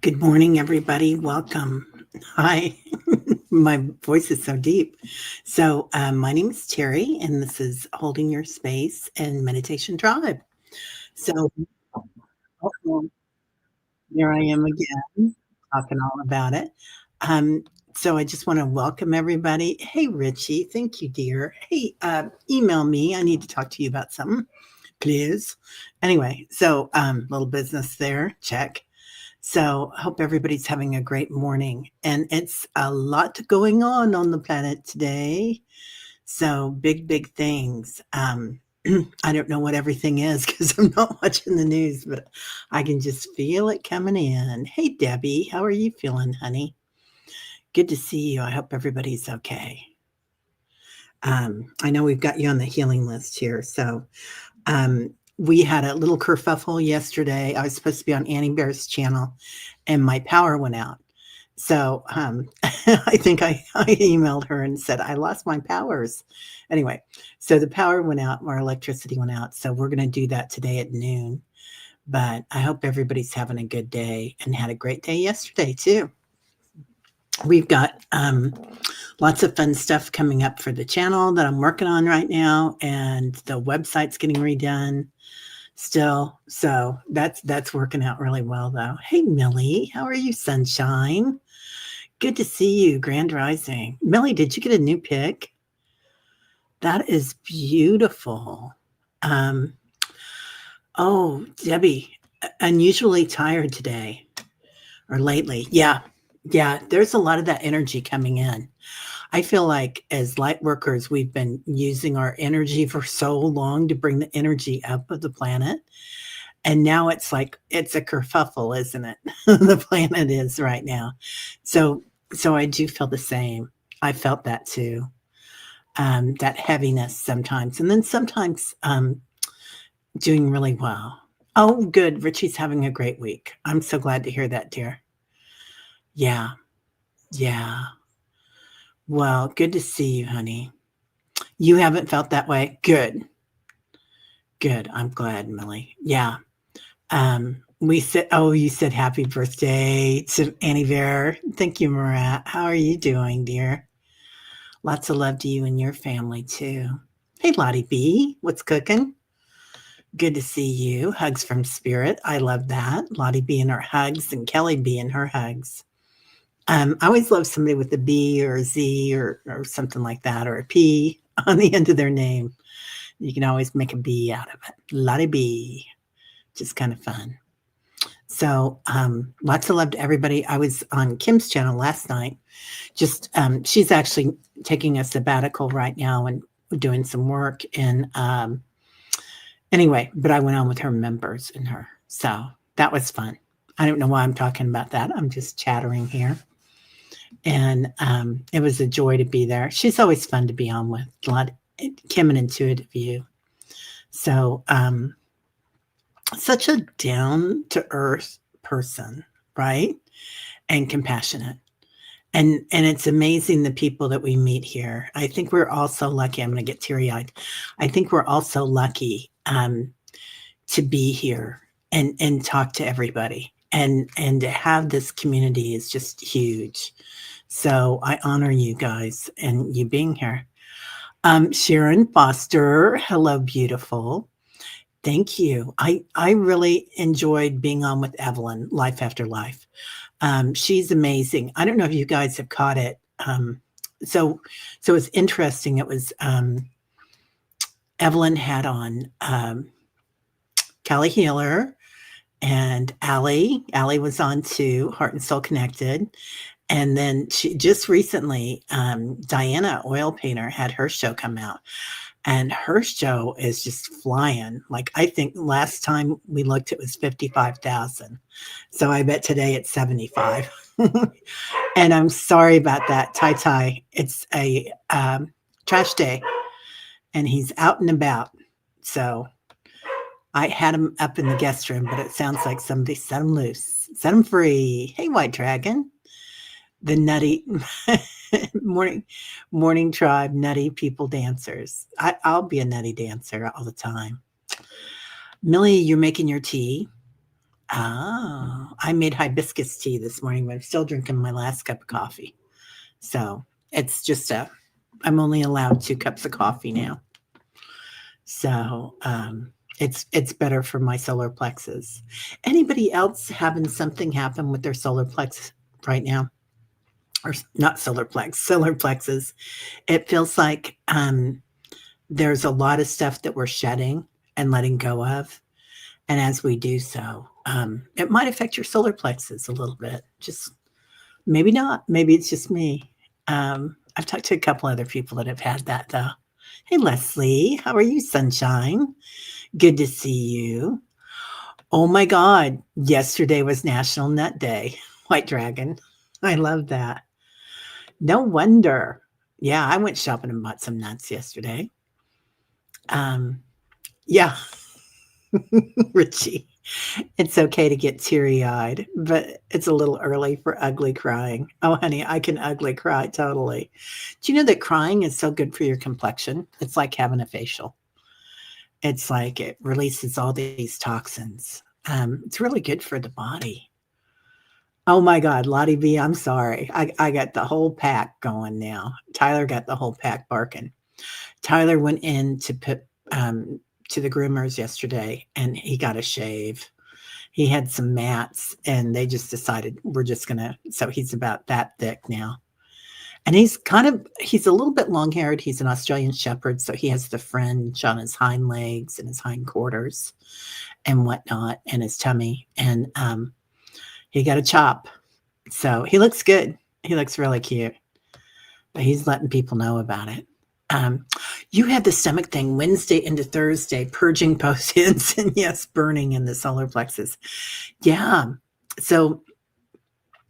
Good morning, everybody. Welcome. Hi. My voice is so deep. My name is Terry, and this is Holding Your Space and Meditation Tribe. So, uh Here I am again, talking all about it. Um, I just want to welcome everybody. Hey, Richie. Thank you, dear. Hey, email me. I need to talk to you about something, please. Anyway, little business there. Check. I hope everybody's having a great morning. And it's a lot going on the planet today. Big things. I don't know what everything is because I'm not watching the news, but I can just feel it coming in. Hey, Debbie, how are you feeling, honey? Good to see you. I hope everybody's okay. I know we've got you on the healing list here. We had a little kerfuffle yesterday. I was supposed to be on Annie Bear's channel, and my power went out. I think I emailed her and said, I lost my powers. Anyway, so the power went out, our electricity went out. So we're going to do that today at noon. But I hope everybody's having a good day and had a great day yesterday, too. We've got lots of fun stuff coming up for the channel that I'm working on right now, and the website's getting redone still. So that's working out really well, though. Hey, Millie, how are you, sunshine? Good to see you, Grand Rising. Millie, did you get a new pic? That is beautiful. Oh, Debbie, unusually tired today or lately. Yeah, there's a lot of that energy coming in. I feel like as light workers, we've been using our energy for so long to bring the energy up of the planet. And now it's like it's a kerfuffle, isn't it? The planet is right now. So I do feel the same. I felt that too. That heaviness sometimes, and then sometimes doing really well. Oh, good. Richie's having a great week. I'm so glad to hear that, dear. Yeah. Well, good to see you, honey. You haven't felt that way? Good. I'm glad, Millie. Yeah. We said, oh, you said happy birthday to Annie Bear. Thank you, Marat. How are you doing, dear? Lots of love to you and your family, too. Hey, Lottie B, what's cooking? Good to see you. Hugs from Spirit. I love that. Lottie B and her hugs and Kelly B and her hugs. I always love somebody with a B or a Z or something like that, or a P on the end of their name. You can always make a B out of it. Lottie B. Just kind of fun. Lots of love to everybody. I was on Kim's channel last night. She's actually taking a sabbatical right now and doing some work. And anyway, but I went on with her members and her. So that was fun. I don't know why I'm talking about that. I'm just chattering here. And it was a joy to be there. She's always fun to be on with. Kim, an intuitive view. Such a down to earth person, right? And compassionate. And it's amazing the people that we meet here. I think we're all so lucky. I'm going to get teary-eyed. I think we're all so lucky to be here and talk to everybody. And to have this community is just huge. So I honor you guys and you being here. Sharon Foster, hello, beautiful. Thank you. I really enjoyed being on with Evelyn, Life After Life. She's amazing. I don't know if you guys have caught it. So it's interesting. It was Evelyn had on Callie Healer and Allie. Allie was on too, Heart and Soul Connected. And then she just recently, Diana Oil Painter had her show come out. And her show is just flying. Like, I think last time we looked, it was 55,000. So I bet today it's 75. And I'm sorry about that, Tai Tai. It's a trash day, and he's out and about. So I had him up in the guest room, but it sounds like somebody set him loose, set him free. Hey, White Dragon. The nutty morning tribe, nutty people dancers. I'll be a nutty dancer all the time. Millie, you're making your tea. Oh, I made hibiscus tea this morning, but I'm still drinking my last cup of coffee. So it's just I'm only allowed 2 cups of coffee now. So it's better for my solar plexus. Anybody else having something happen with their solar plexus right now? Or not solar plexus. It feels like there's a lot of stuff that we're shedding and letting go of. And as we do so, it might affect your solar plexus a little bit. Just maybe not. Maybe it's just me. I've talked to a couple other people that have had that though. Hey, Leslie, how are you, sunshine? Good to see you. Oh my God. Yesterday was National Nut Day. White Dragon. I love that. No wonder. Yeah, I went shopping and bought some nuts yesterday. Yeah, Richie. It's okay to get teary-eyed, but it's a little early for ugly crying. Oh, honey, I can ugly cry totally. Do you know that crying is so good for your complexion? It's like having a facial. It's like it releases all these toxins. It's really good for the body. Oh my God, Lottie B, I'm sorry. I got the whole pack going now. Tyler got the whole pack barking. Tyler went in to put to the groomers yesterday and he got a shave. He had some mats and they just decided we're just gonna, so he's about that thick now. And he's a little bit long haired. He's an Australian shepherd, so he has the fringe on his hind legs and his hind quarters and whatnot and his tummy. And he got a chop. So he looks good. He looks really cute. But he's letting people know about it. You had the stomach thing Wednesday into Thursday, purging post-its and yes, burning in the solar plexus. Yeah. So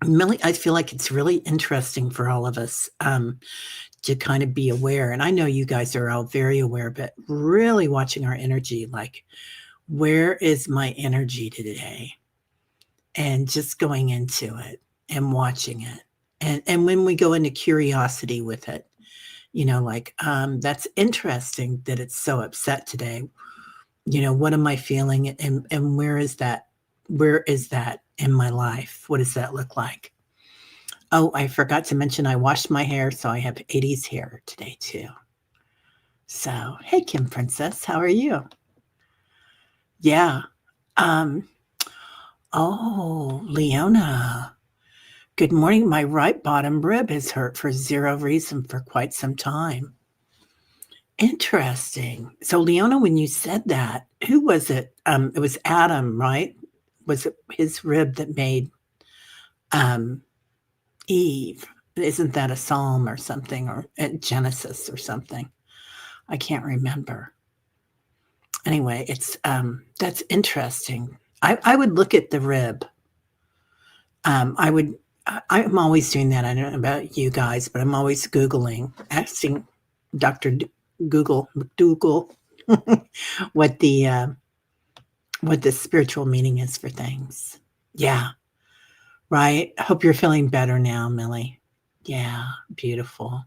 Millie, I feel like it's really interesting for all of us to kind of be aware. And I know you guys are all very aware, but really watching our energy, like, where is my energy today? And just going into it and watching it. And when we go into curiosity with it, like, that's interesting that it's so upset today. What am I feeling? And where is that? Where is that in my life? What does that look like? Oh, I forgot to mention I washed my hair, so I have 80s hair today too. So, hey, Kim Princess, how are you? Yeah. Oh, Leona. Good morning. My right bottom rib has hurt for zero reason for quite some time. Interesting. So, Leona, when you said that, who was it? It was Adam, right? Was it his rib that made Eve? Isn't that a psalm or something, or Genesis or something? I can't remember. Anyway, it's that's interesting. I would look at the rib. I'm always doing that. I don't know about you guys, but I'm always Googling, asking Dr. Google what the spiritual meaning is for things. Yeah, right. Hope you're feeling better now, Millie. Yeah, beautiful.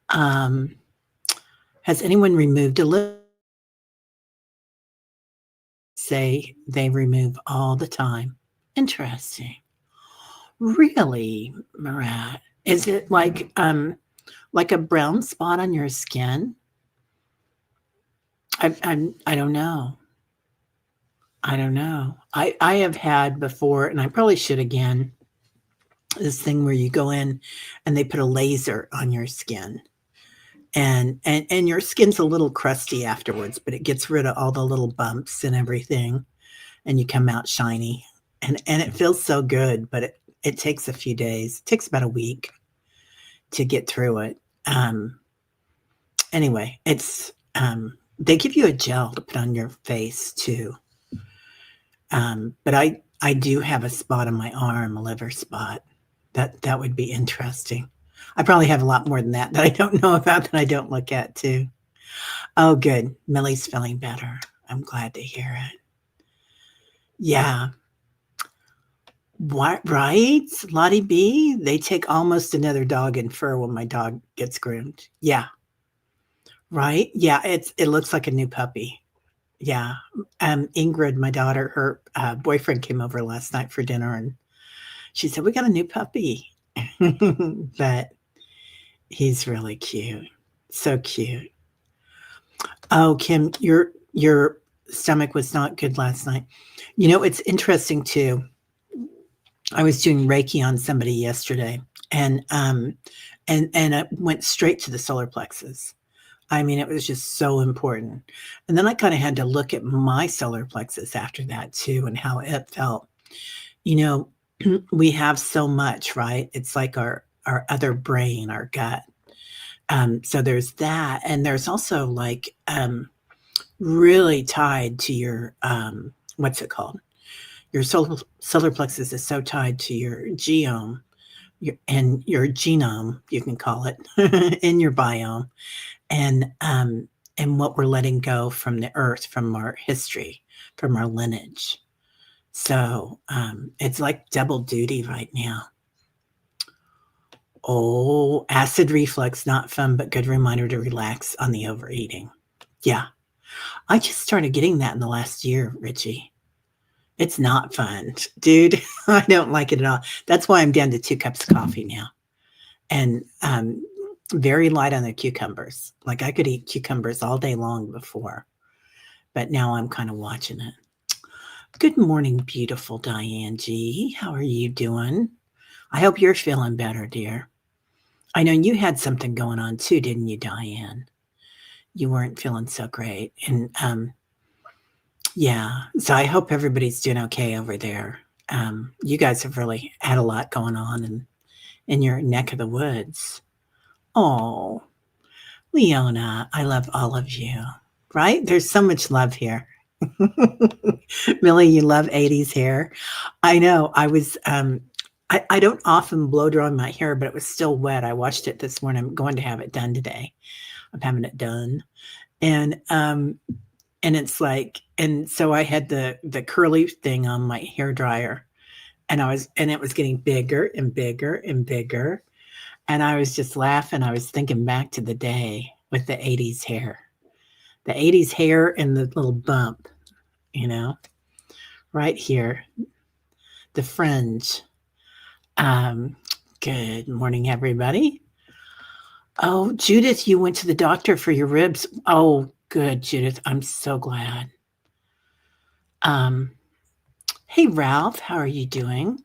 Has anyone removed a lip? Say they remove all the time. Interesting. Really, Marat? Is it like a brown spot on your skin? I don't know. I don't know. I have had before, and I probably should again, this thing where you go in and they put a laser on your skin. And your skin's a little crusty afterwards, but it gets rid of all the little bumps and everything, and you come out shiny. And it feels so good, but it takes a few days. It takes about a week to get through it. Anyway, it's they give you a gel to put on your face too. But I do have a spot on my arm, a liver spot. That would be interesting. I probably have a lot more than that I don't know about that I don't look at too. Oh, good. Millie's feeling better. I'm glad to hear it. Yeah. What, right? Lottie B, they take almost another dog in fur when my dog gets groomed. Yeah. Right? Yeah, it looks like a new puppy. Yeah. Ingrid, my daughter, her boyfriend came over last night for dinner, and she said, "We got a new puppy." But he's really cute. So cute. Oh, Kim, your stomach was not good last night. You know, it's interesting too. I was doing Reiki on somebody yesterday, and and it went straight to the solar plexus. I mean, it was just so important. And then I kind of had to look at my solar plexus after that too, and how it felt. You know, we have so much, right? It's like our other brain, our gut. So there's that, and there's also like really tied to your what's it called? Your solar plexus is so tied to your geome and your genome, you can call it, in your biome, and what we're letting go from the earth, from our history, from our lineage. So it's like double duty right now. Oh, acid reflux, not fun, but good reminder to relax on the overeating. Yeah, I just started getting that in the last year, Richie. It's not fun, dude. I don't like it at all. That's why I'm down to 2 cups of coffee now, and very light on the cucumbers. Like I could eat cucumbers all day long before, but now I'm kind of watching it. Good morning, beautiful Diane G. How are you doing? I hope you're feeling better, dear. I know you had something going on too, didn't you, Diane? You weren't feeling so great. And yeah, so I hope everybody's doing okay over there. You guys have really had a lot going on in your neck of the woods. Oh, Leona, I love all of you, right? There's so much love here. Millie, you love 80s hair. I know. I don't often blow dry my hair, but it was still wet. I washed it this morning. I'm going to have it done today. I'm having it done. And it's like, and so I had the curly thing on my hair dryer, and it was getting bigger and bigger and bigger. And I was just laughing. I was thinking back to the day with the 80s hair. The 80s hair and the little bump, you know, right here, the fringe. Um, Good morning, everybody. Oh, Judith, you went to the doctor for your ribs. Oh, good, Judith. I'm so glad. Um, hey, Ralph, how are you doing?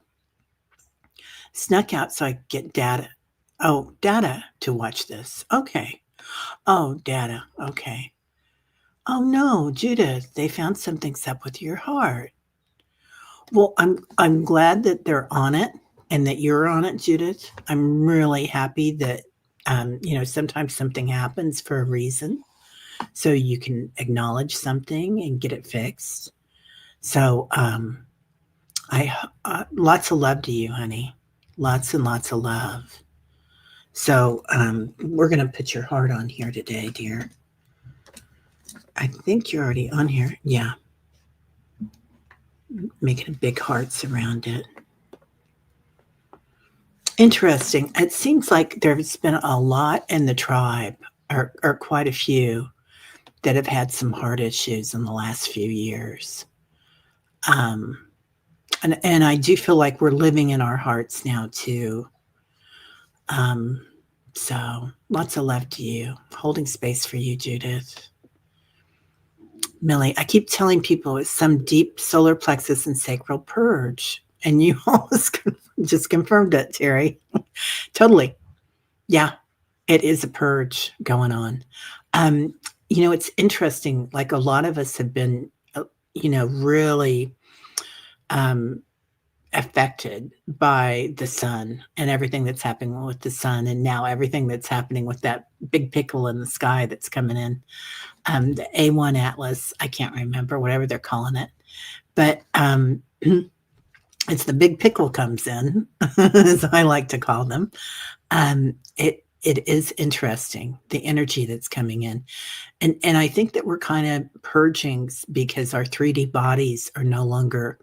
Snuck out so I get data. Oh, data to watch this. Okay. Oh, data. Okay. Oh no, Judith, they found something's up with your heart. Well, I'm glad that they're on it and that you're on it, Judith. I'm really happy that you know, sometimes something happens for a reason, so you can acknowledge something and get it fixed. So I lots of love to you, honey. Lots and lots of love. So we're gonna put your heart on here today, dear. I think you're already on here. Yeah, making big hearts around it. Interesting. It seems like there's been a lot in the tribe, or quite a few, that have had some heart issues in the last few years. Um, and I do feel like we're living in our hearts now too. Um, so lots of love to you. Holding space for you, Judith. Millie, I keep telling people it's some deep solar plexus and sacral purge. And you almost just confirmed it, Terry. Totally. Yeah, it is a purge going on. Um, you know, it's interesting. Like a lot of us have been, you know, really um, affected by the sun and everything that's happening with the sun, and now everything that's happening with that big pickle in the sky that's coming in. The A1 Atlas, I can't remember, whatever they're calling it. But it's the big pickle comes in, as I like to call them. It is interesting, the energy that's coming in. And I think that we're kind of purging because our 3D bodies are no longer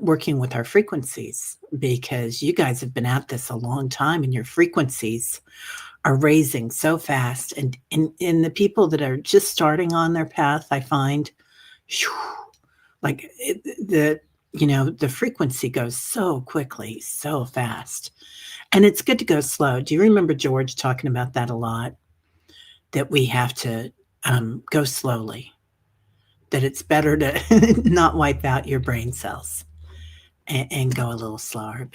working with our frequencies, because you guys have been at this a long time and your frequencies are raising so fast. And in the people that are just starting on their path, I find Like the frequency goes so quickly, so fast. And it's good to go slow. Do you remember George talking about that a lot? That we have to go slowly, that it's better to not wipe out your brain cells and go a little slower.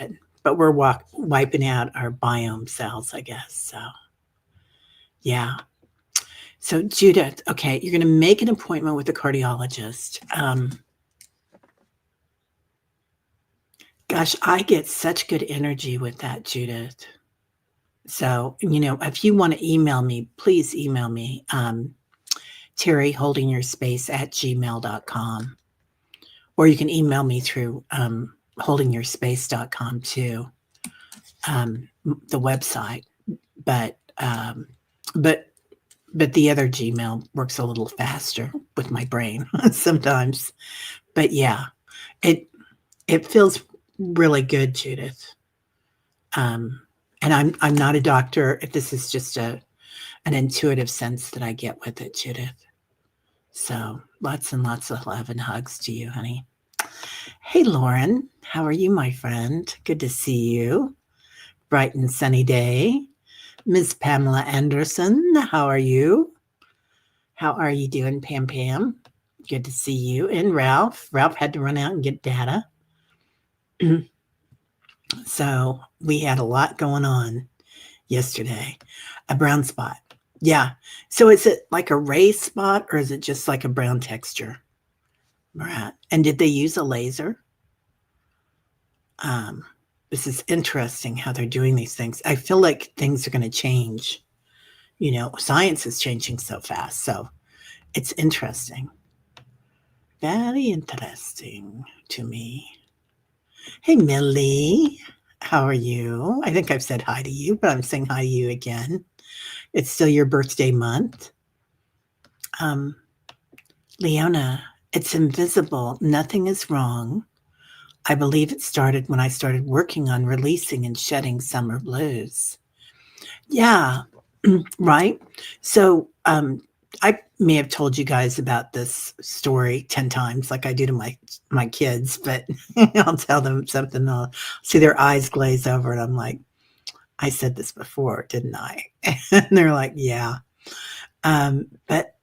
But we're wiping out our biome cells, I guess. So, yeah. So, Judith, okay, you're going to make an appointment with a cardiologist. Gosh, I get such good energy with that, Judith. So, if you want to email me, please email me, terryholdingyourspace@gmail.com. Or you can email me through holdingyourspace.com too, the website. But the other Gmail works a little faster with my brain sometimes. But yeah, it feels really good, Judith. And I'm not a doctor. This is just an intuitive sense that I get with it, Judith. So lots and lots of love and hugs to you, honey. Hey, Lauren, how are you, my friend? Good to see you. Bright and sunny day. Miss Pamela Anderson, how are you? How are you doing, Pam Pam? Good to see you. And Ralph. Ralph had to run out and get data. So we had a lot going on yesterday. A brown spot. Yeah. So is it like a raised spot or is it just like a brown texture? Right. And did they use a laser? This is interesting how they're doing these things. I feel like things are going to change. Science is changing so fast. So it's interesting. Very interesting to me. Hey, Millie. How are you? I think I've said hi to you, but I'm saying hi to you again. It's still your birthday month. Leona, it's invisible. Nothing is wrong. I believe it started when I started working on releasing and shedding summer blues. Yeah, right. So I may have told you guys about this story 10 times like I do to my kids, but I'll tell them something. They'll see their eyes glaze over and I'm like, I said this before, didn't I? And they're like, yeah. But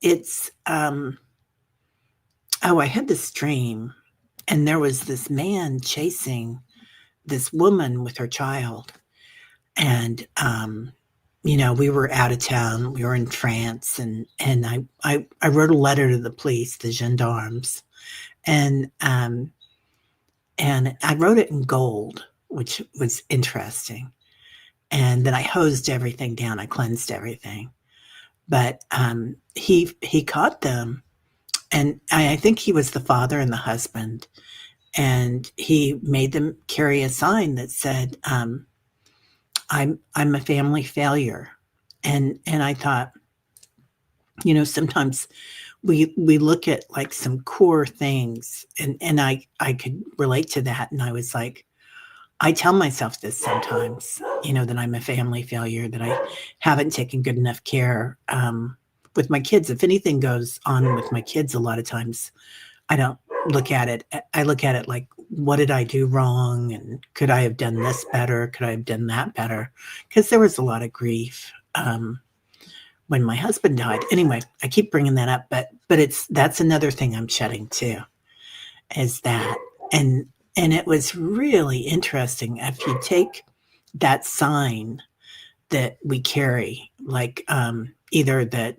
it's, I had this dream and there was this man chasing this woman with her child. And, we were out of town. We were in France, and I wrote a letter to the police, the gendarmes, and I wrote it in gold, which was interesting. And then I hosed everything down. I cleansed everything, but he caught them, and I think he was the father and the husband, and he made them carry a sign that said, I'm a family failure. And I thought, sometimes we look at like some core things and I could relate to that. And I was like, I tell myself this sometimes, that I'm a family failure, that I haven't taken good enough care with my kids. If anything goes on with my kids, a lot of times I don't look at it. I look at it like, what did I do wrong? And could I have done this better? Could I have done that better? Because there was a lot of grief when my husband died. Anyway, I keep bringing that up, but that's another thing I'm shedding too, is that. And it was really interesting. If you take that sign that we carry, like either that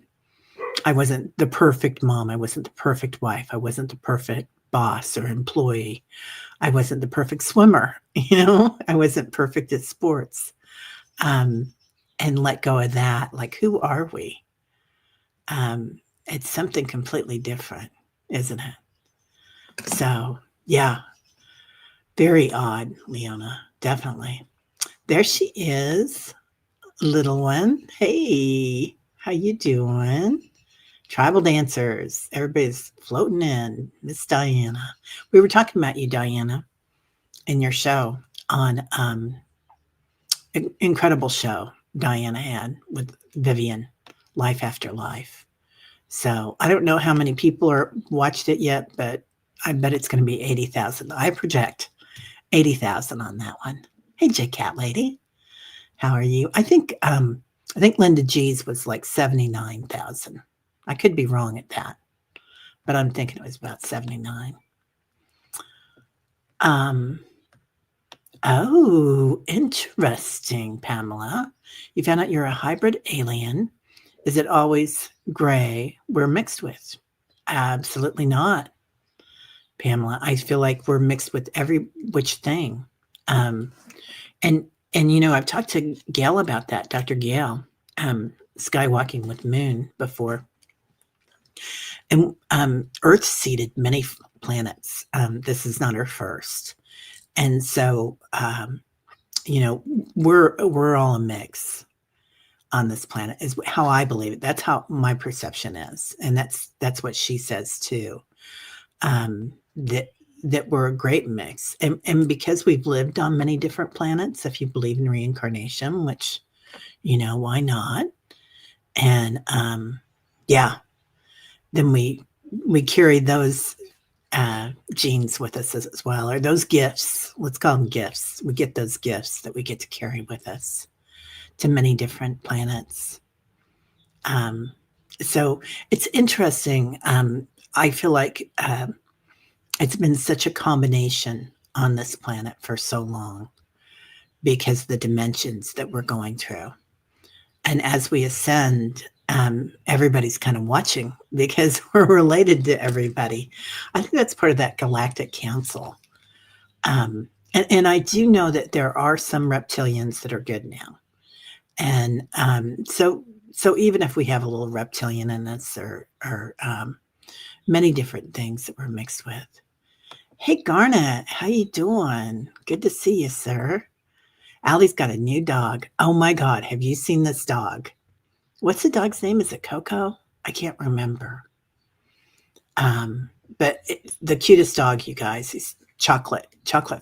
I wasn't the perfect mom, I wasn't the perfect wife, I wasn't the perfect boss or employee, I wasn't the perfect swimmer, I wasn't perfect at sports, and let go of that. Like, who are we? It's something completely different, isn't it? So, yeah, very odd, Leona, definitely. There she is, little one. Hey, how you doing? Tribal dancers. Everybody's floating in. Miss Diana. We were talking about you, Diana, in your show on incredible show Diana had with Vivian, Life After Life. So I don't know how many people are watched it yet, but I bet it's going to be 80,000. I project 80,000 on that one. Hey, J Cat Lady, how are you? I think Linda G's was like 79,000. I could be wrong at that, but I'm thinking it was about 79. Um, oh, interesting, Pamela. You found out you're a hybrid alien. Is it always gray we're mixed with? Absolutely not, Pamela. I feel like we're mixed with every which thing. Um, and I've talked to Gail about that, Dr. Gail, skywalking with Moon before. And Earth seeded many planets. This is not our first. And so we're all a mix on this planet, is how I believe it. That's how my perception is. And that's what she says too. That we're a great mix. And because we've lived on many different planets, if you believe in reincarnation, which, why not? And then we carry those genes with us as well, or those gifts. Let's call them gifts. We get those gifts that we get to carry with us to many different planets. So it's interesting. I feel like it's been such a combination on this planet for so long because of the dimensions that we're going through. And as we ascend, everybody's kind of watching because we're related to everybody. I think that's part of that galactic council. And I do know that there are some reptilians that are good now. And so even if we have a little reptilian in us or many different things that we're mixed with. Hey, Garnet, how you doing? Good to see you, sir. Allie's got a new dog. Oh, my God. Have you seen this dog? What's the dog's name? Is it Coco? I can't remember. But the cutest dog, you guys, is chocolate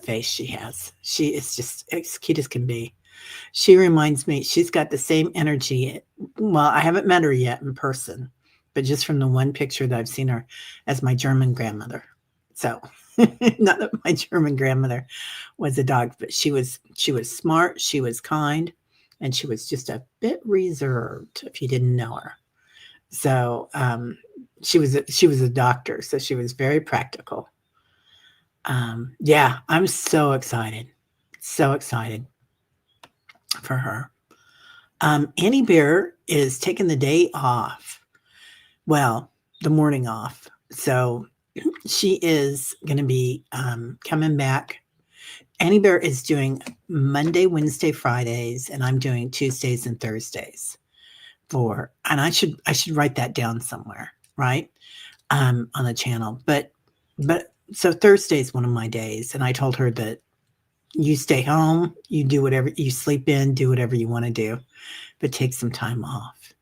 face she has. She is just as cute as can be. She reminds me, she's got the same energy. Well, I haven't met her yet in person, but just from the one picture that I've seen her, as my German grandmother. So not that my German grandmother was a dog, but she was smart, she was kind, and she was just a bit reserved if you didn't know her. So she was a doctor, so she was very practical. Yeah, I'm so excited for her. Annie Bear is taking the day off. Well, the morning off. So she is going to be coming back. Annie Bear is doing Monday, Wednesday, Fridays, and I'm doing Tuesdays and Thursdays. And I should write that down somewhere, right? On the channel. But so Thursday is one of my days, and I told her that you stay home, you do whatever, you sleep in, do whatever you want to do, but take some time off.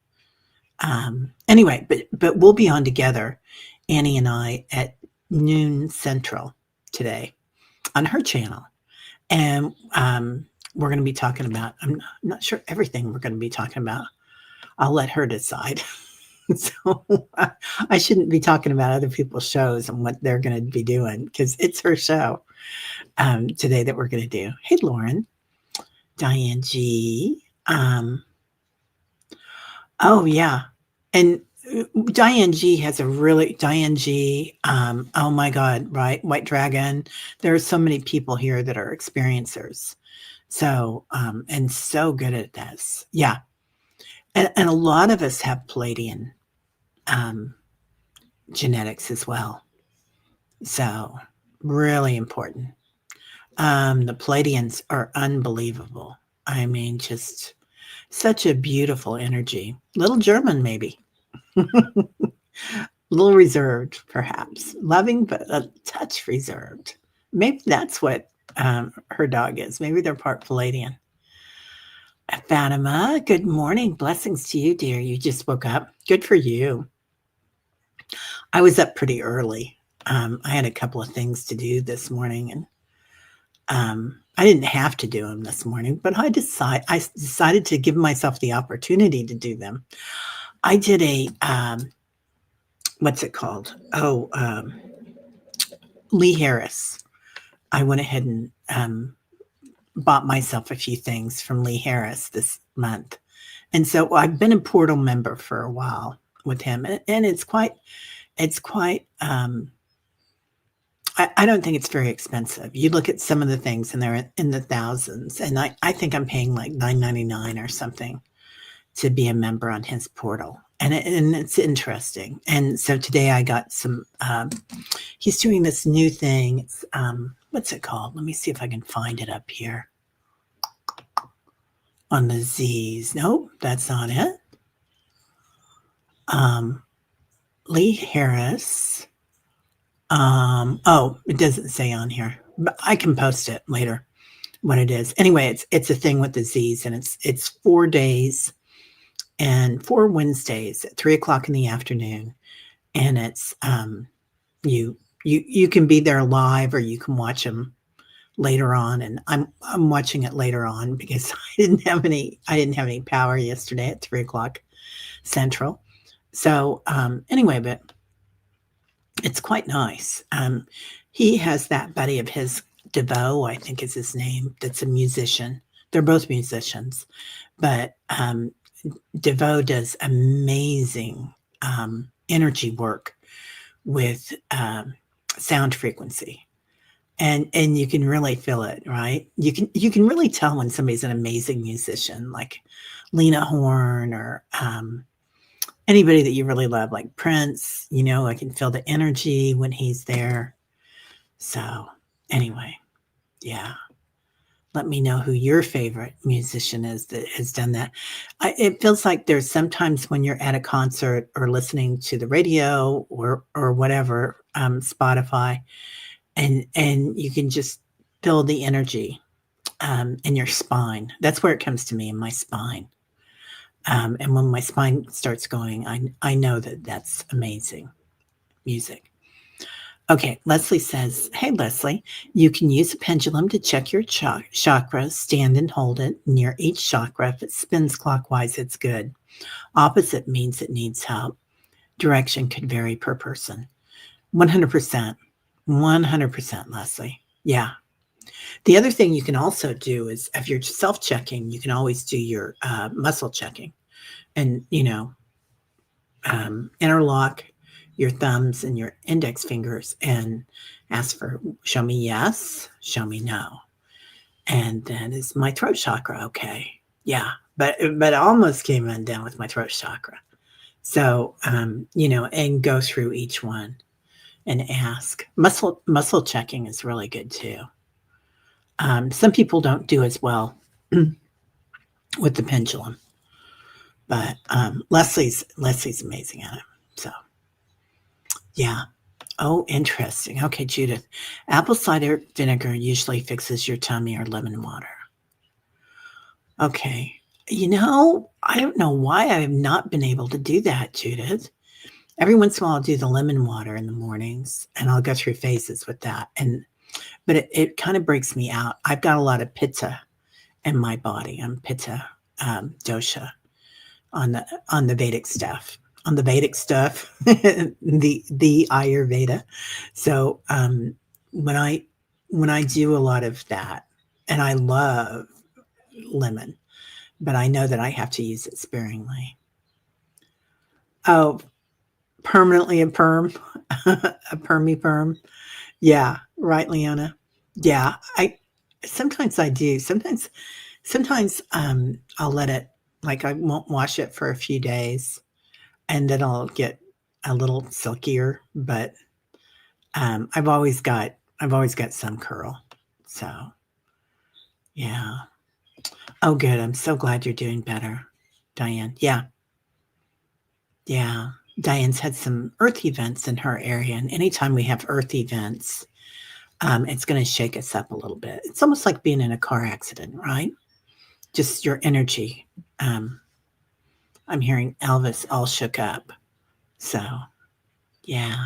Anyway, but we'll be on together, Annie and I, at noon Central today on her channel. And we're going to be talking about, I'm not sure everything we're going to be talking about. I'll let her decide. So I shouldn't be talking about other people's shows and what they're going to be doing because it's her show today that we're going to do. Hey, Lauren, Diane G. Oh, yeah. And Diane G has Diane G. Oh my God, right? White Dragon. There are so many people here that are experiencers. So, and so good at this. Yeah. And a lot of us have Palladian genetics as well. So really important. The Palladians are unbelievable. I mean, just such a beautiful energy. Little German, maybe. A little reserved, perhaps. Loving, but a touch reserved. Maybe that's what her dog is. Maybe they're part Palladian. Fatima, good morning. Blessings to you, dear. You just woke up. Good for you. I was up pretty early. I had a couple of things to do this morning, and I didn't have to do them this morning, but I decided to give myself the opportunity to do them. I did a what's it called? Oh, Lee Harris. I went ahead and bought myself a few things from Lee Harris this month. And so I've been a Portal member for a while with him, and it's quite. I don't think it's very expensive. You look at some of the things, and they're in the thousands, and I think I'm paying like $9.99 or something to be a member on his portal, and it's interesting. And so today I got some. He's doing this new thing. It's what's it called? Let me see if I can find it up here on the Z's. Nope, that's not it. Lee Harris. Oh, it doesn't say on here, but I can post it later what it is. Anyway, it's a thing with the Z's, and it's 4 days and 4 Wednesdays at 3 o'clock in the afternoon, and it's you can be there live or you can watch them later on, and I'm watching it later on because I didn't have any power yesterday at 3 o'clock Central. So anyway, but it's quite nice. He has that buddy of his, DeVoe, I think is his name, that's a musician. They're both musicians, but DeVoe does amazing energy work with sound frequency. And you can really feel it, right? You can really tell when somebody's an amazing musician, like Lena Horne or anybody that you really love, like Prince. I can feel the energy when he's there. So anyway, yeah. Let me know who your favorite musician is that has done that. It feels like there's sometimes when you're at a concert or listening to the radio or whatever, Spotify, and you can just feel the energy in your spine. That's where it comes to me, in my spine. And when my spine starts going, I know that that's amazing music. Okay, Leslie says, hey, Leslie, you can use a pendulum to check your chakras. Stand and hold it near each chakra. If it spins clockwise, it's good. Opposite means it needs help. Direction could vary per person. 100%. 100%, Leslie. Yeah. The other thing you can also do is, if you're self-checking, you can always do your muscle checking. And, interlock your thumbs and your index fingers and ask for, show me yes, show me no. And then, is my throat chakra okay? Yeah, but it almost came undone with my throat chakra. So, and go through each one and ask. Muscle checking is really good too. Some people don't do as well with the pendulum, but Leslie's amazing at it. So, yeah. Oh, interesting. Okay, Judith. Apple cider vinegar usually fixes your tummy, or lemon water. Okay. I don't know why I have not been able to do that, Judith. Every once in a while, I'll do the lemon water in the mornings, and I'll go through phases with that. But it kind of breaks me out. I've got a lot of pitta in my body. I'm pitta dosha on the Vedic stuff. On the Vedic stuff, the Ayurveda. So when I do a lot of that, and I love lemon, but I know that I have to use it sparingly. Oh, permanently a perm, a permy perm. Yeah, right, Leona. Yeah, sometimes I do. Sometimes I'll let it, like, I won't wash it for a few days, and then I'll get a little silkier. But I've always got some curl. So yeah. Oh, good. I'm so glad you're doing better, Diane. Yeah. Yeah. Diane's had some earth events in her area, and anytime we have earth events, it's going to shake us up a little bit. It's almost like being in a car accident, right? Just your energy. I'm hearing Elvis all shook up. So, yeah.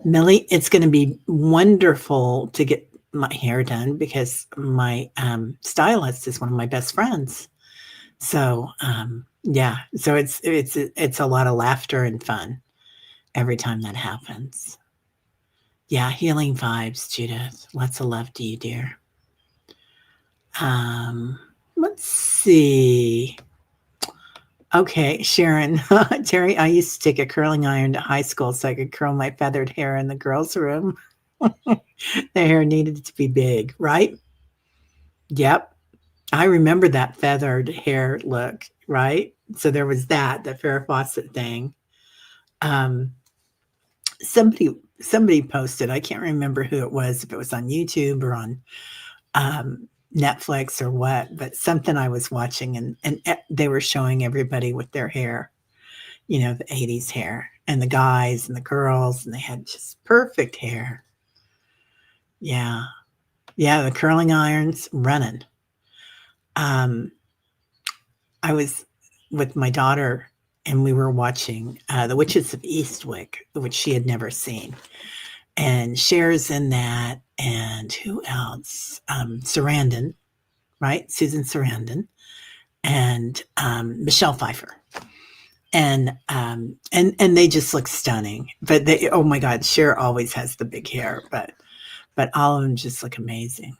Millie, it's going to be wonderful to get my hair done because my stylist is one of my best friends. So, yeah. So it's a lot of laughter and fun. every time that happens. Yeah, healing vibes, Judith. Lots of love to you, dear. Let's see. Okay, Sharon. Terry, I used to take a curling iron to high school so I could curl my feathered hair in the girls' room. The hair needed to be big, right? Yep. I remember that feathered hair look, right? So there was that, the Farrah Fawcett thing. Um, somebody posted, I can't remember who it was, if it was on YouTube or on Netflix or what, but something I was watching and they were showing everybody with their hair, you know, the 80s hair and the guys and the girls, and they had just perfect hair. Yeah. Yeah, the curling irons running. I was with my daughter and we were watching The Witches of Eastwick, which she had never seen. And Cher's in that, and who else? Sarandon, right? Susan Sarandon, and Michelle Pfeiffer. And they just look stunning. But they, oh my God, Cher always has the big hair, but all of them just look amazing.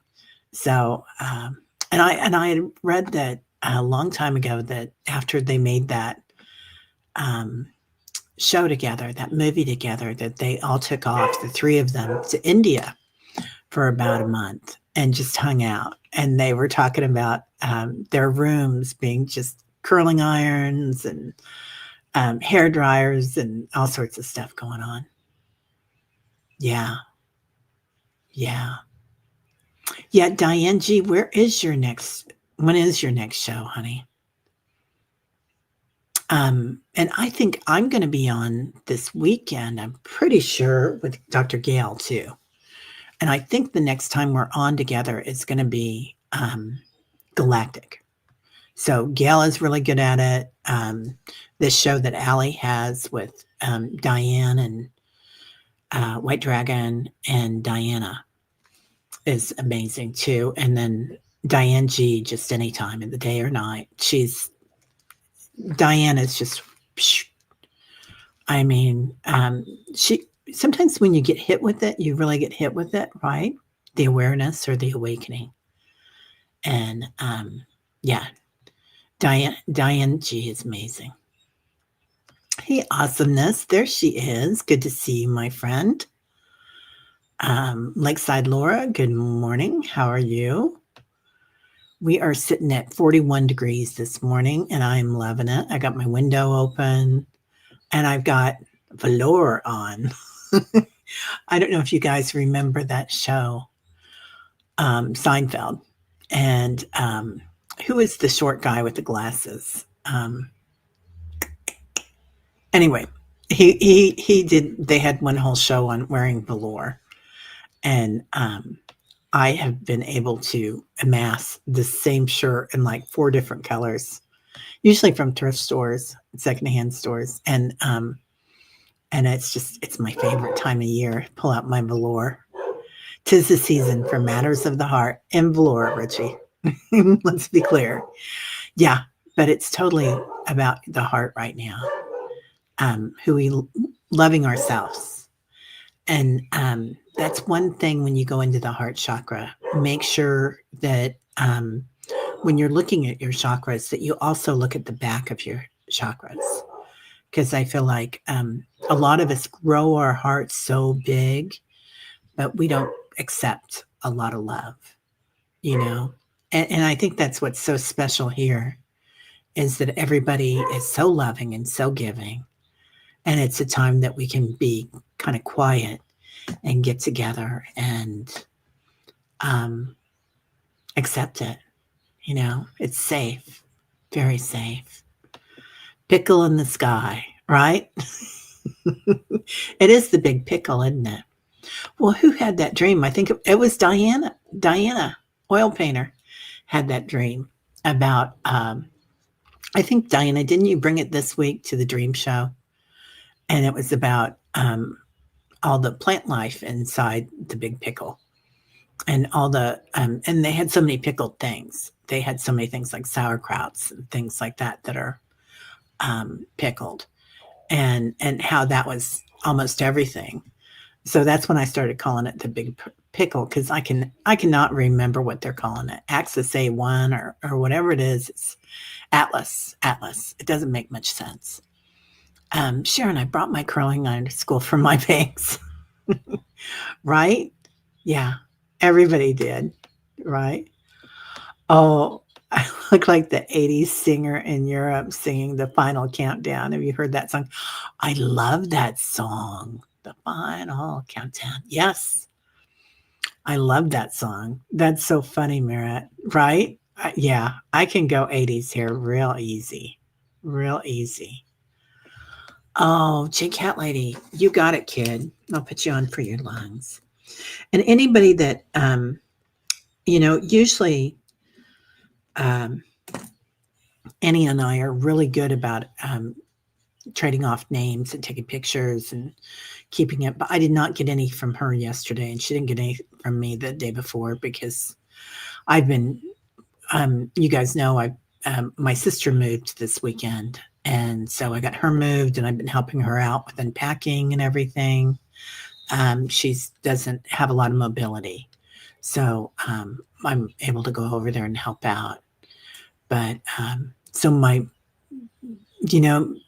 So, and I had read that a long time ago that after they made that show together, that movie together, that they all took off, the three of them, to India for about a month and just hung out. And they were talking about their rooms being just curling irons and hair dryers and all sorts of stuff going on. Yeah. Yeah. Yeah, Diane G, when is your next show, honey? And I think I'm going to be on this weekend, I'm pretty sure, with Dr. Gail too. And I think the next time we're on together is going to be Galactic. So Gail is really good at it. This show that Allie has with Diane and White Dragon and Diana is amazing too. And then Diane G, just anytime in the day or night. Diane is just, I mean, she sometimes when you get hit with it, you really get hit with it, right? The awareness or the awakening. And yeah, Diane G is amazing. Hey, awesomeness. There she is. Good to see you, my friend. Lakeside Laura, good morning. How are you? We are sitting at 41 degrees this morning, and I'm loving it. I got my window open, and I've got velour on. I don't know if you guys remember that show, Seinfeld. And who is the short guy with the glasses? Anyway, he did. They had one whole show on wearing velour, and I have been able to amass the same shirt in like 4 different colors, usually from thrift stores, secondhand stores, and it's my favorite time of year. Pull out my velour. 'Tis the season for matters of the heart and velour, Richie. Let's be clear. Yeah, but it's totally about the heart right now. Who we loving ourselves. And that's one thing when you go into the heart chakra, make sure that when you're looking at your chakras, that you also look at the back of your chakras. Because I feel like a lot of us grow our hearts so big, but we don't accept a lot of love, you know? And I think that's what's so special here is that everybody is so loving and so giving. And it's a time that we can be kind of quiet and get together and accept it. You know, it's safe, very safe. Pickle in the sky, right? It is the big pickle, isn't it? Well, who had that dream? I think it was Diana. Diana, oil painter, had that dream about, I think, Diana, didn't you bring it this week to the dream show? And it was about all the plant life inside the big pickle. And all the, and they had so many pickled things. They had so many things like sauerkrauts and things like that that are pickled. And how that was almost everything. So that's when I started calling it the big pickle, because I cannot remember what they're calling it. Axis A1 or whatever it is. It's Atlas. It doesn't make much sense. Sharon, I brought my curling iron to school for my bangs. Right? Yeah. Everybody did. Right? Oh, I look like the 80s singer in Europe singing The Final Countdown. Have you heard that song? I love that song. The Final Countdown. Yes. I love that song. That's so funny, Merritt. Right? Yeah. I can go 80s here real easy. Real easy. Oh, J Cat Lady, you got it, kid. I'll put you on for your lungs. And anybody that, usually um, Annie and I are really good about trading off names and taking pictures and keeping it. But I did not get any from her yesterday, and she didn't get any from me the day before because I've been, you guys know, my sister moved this weekend. And so I got her moved, and I've been helping her out with unpacking and everything. She doesn't have a lot of mobility. So I'm able to go over there and help out. But so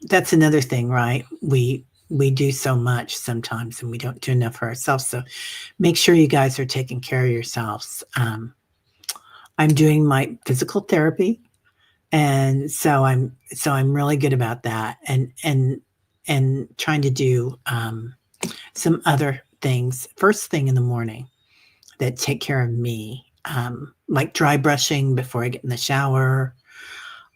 that's another thing, right? We do so much sometimes, and we don't do enough for ourselves. So make sure you guys are taking care of yourselves. I'm doing my physical therapy, and so I'm really good about that, and trying to do some other things first thing in the morning that take care of me, like dry brushing before I get in the shower.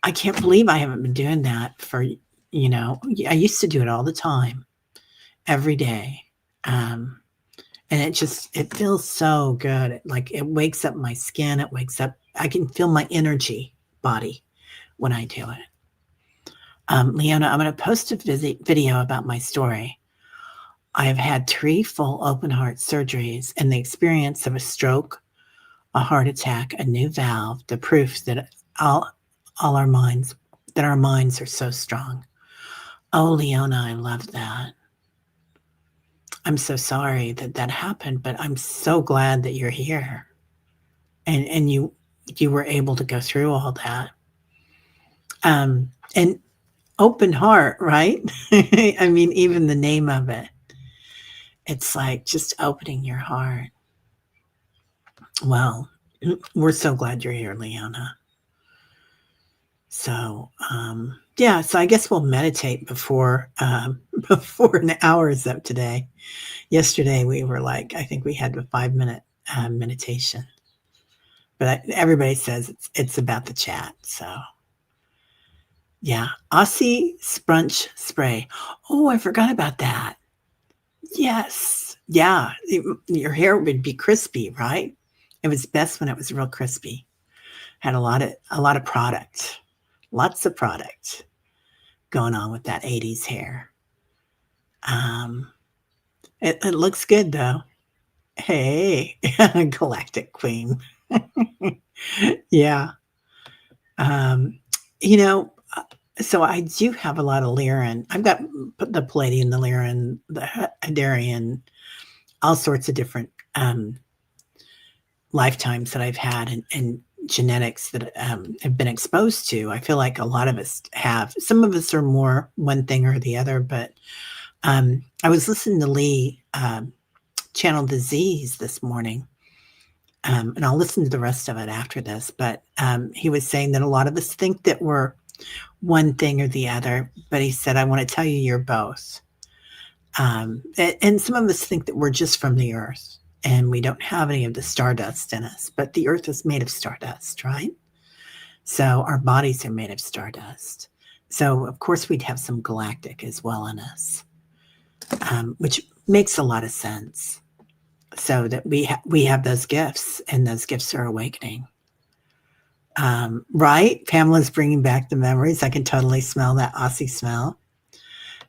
I can't believe I haven't been doing that for, I used to do it all the time, every day. And it feels so good. It wakes up my skin. I can feel my energy body when I do it. Leona, I'm going to post a video about my story. I have had 3 full open heart surgeries, and the experience of a stroke, a heart attack, a new valve, the proof that our minds are so strong. Oh, Leona, I love that. I'm so sorry that happened, but I'm so glad that you're here. And you were able to go through all that. And open heart, right? I mean, even the name of it. It's like just opening your heart. Well, we're so glad you're here, Leona. So, so I guess we'll meditate before an hour is up today. Yesterday we were I think we had a 5-minute meditation, but everybody says it's about the chat. So, yeah, Aussie Sprunch Spray. Oh, I forgot about that. Yes, yeah, your hair would be crispy, right? It was best when it was real crispy. Had a lot of product. Lots of product going on with that 80s hair. It looks good though. Hey, Galactic Queen. Yeah. So I do have a lot of Lyran. I've got the Palladian, the Lyran, the Hadarian, all sorts of different lifetimes that I've had and genetics that have been exposed to. I feel like a lot of us have. Some of us are more one thing or the other, but I was listening to Lee channel disease this morning, and I'll listen to the rest of it after this, but he was saying that a lot of us think that we're one thing or the other, but he said, I want to tell you, you're both. And some of us think that we're just from the earth and we don't have any of the stardust in us, but the earth is made of stardust, right? So our bodies are made of stardust. So of course we'd have some galactic as well in us, which makes a lot of sense. So that we have those gifts, and those gifts are awakening. Right? Pamela's bringing back the memories. I can totally smell that Aussie smell.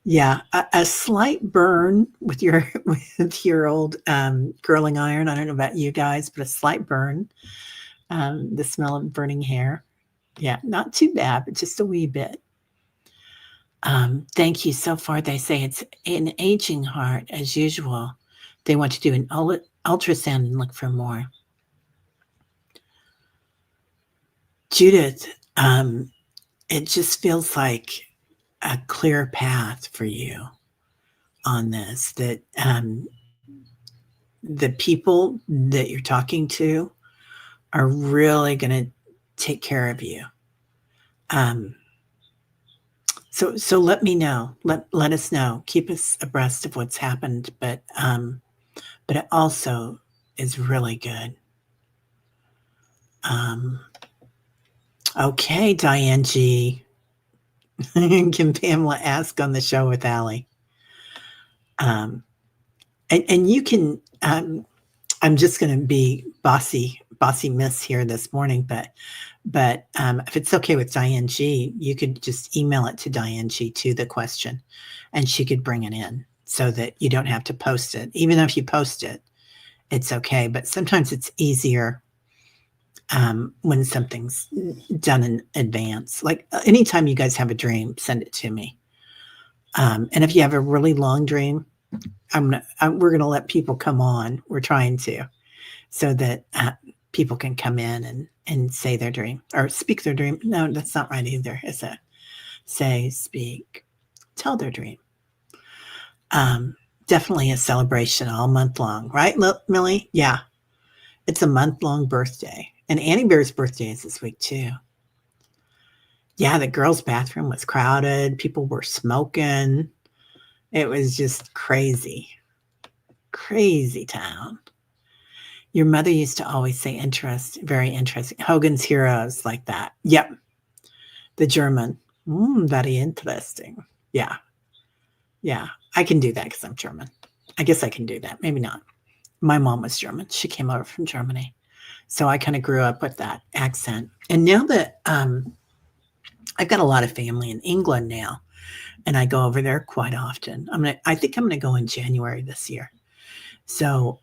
Yeah, a slight burn with your old curling iron. I don't know about you guys, but a slight burn. The smell of burning hair. Yeah, not too bad, but just a wee bit. Thank you. So far, they say it's an aging heart as usual. They want to do an ultrasound and look for more. Judith, it just feels like a clear path for you on this, that the people that you're talking to are really going to take care of you. So let me know. Let us know. Keep us abreast of what's happened. But it also is really good. Okay, Diane G. Can Pamela ask on the show with Allie? And you can. I'm just going to be bossy miss here this morning, but if it's okay with Diane G, you could just email it to Diane G to the question, and she could bring it in so that you don't have to post it. Even if you post it, it's okay. But sometimes it's easier when something's done in advance. Like anytime you guys have a dream, send it to me. And if you have a really long dream, we're going to let people come on. We're trying to, so that people can come in and say their dream or speak their dream. No, that's not right either, is it? Say, speak, tell their dream. Definitely a celebration all month long, right, Millie? Yeah, it's a month-long birthday. And Annie Bear's birthday is this week too. Yeah, the girls' bathroom was crowded. People were smoking. It was just crazy. Crazy town. Your mother used to always say very interesting. Hogan's Heroes, like that. Yep. The German. Very interesting. Yeah. Yeah. I can do that because I'm German. I guess I can do that. Maybe not. My mom was German. She came over from Germany. So I kind of grew up with that accent. And now that I've got a lot of family in England now, and I go over there quite often. I think I'm gonna go in January this year. So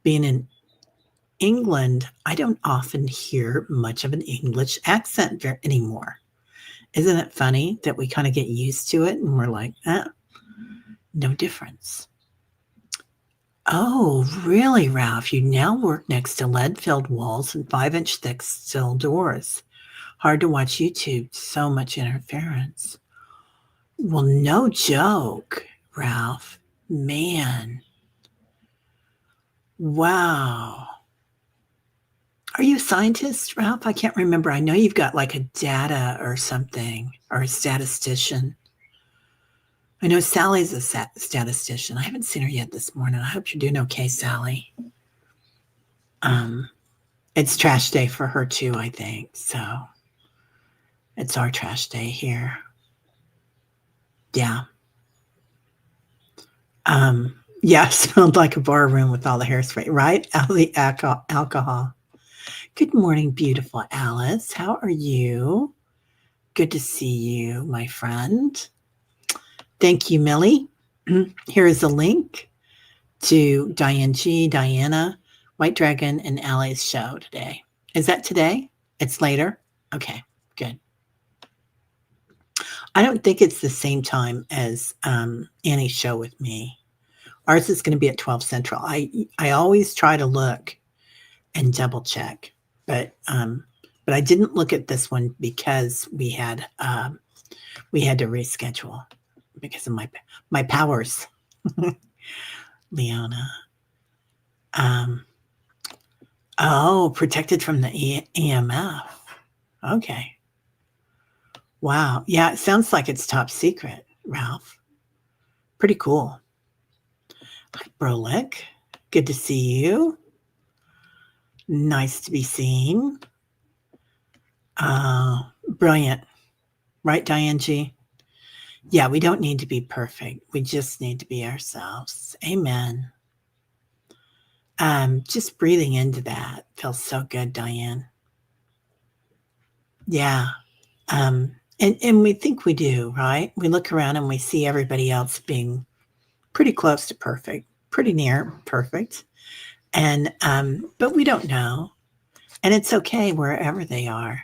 being in England, I don't often hear much of an English accent anymore. Isn't it funny that we kind of get used to it and we're like, no difference. Oh, really, Ralph? You now work next to lead-filled walls and 5-inch thick steel doors. Hard to watch YouTube. So much interference. Well, no joke, Ralph. Man. Wow. Are you a scientist, Ralph? I can't remember. I know you've got like a data or something, or a statistician. I know Sally's a statistician. I haven't seen her yet this morning. I hope you're doing okay, Sally. It's trash day for her too, I think. So it's our trash day here. Yeah. Yeah, smelled like a bar room with all the hairspray, right? All the alcohol. Good morning, beautiful Alice. How are you? Good to see you, my friend. Thank you, Millie. Here is a link to Diane G, Diana, White Dragon, and Allie's show today. Is that today? It's later? Okay, good. I don't think it's the same time as Annie's show with me. Ours is going to be at 12 Central. I always try to look and double check, but I didn't look at this one because we had to reschedule because of my powers. Leona. Oh, protected from the EMF. Okay. Wow. Yeah, it sounds like it's top secret, Ralph. Pretty cool. Hi, Brolick. Good to see you. Nice to be seen. Brilliant. Right, Diane G? Yeah, we don't need to be perfect. We just need to be ourselves. Amen. Just breathing into that feels so good, Diane. Yeah. And we think we do, right? We look around and we see everybody else being pretty close to perfect, pretty near perfect. And but we don't know. And it's okay wherever they are.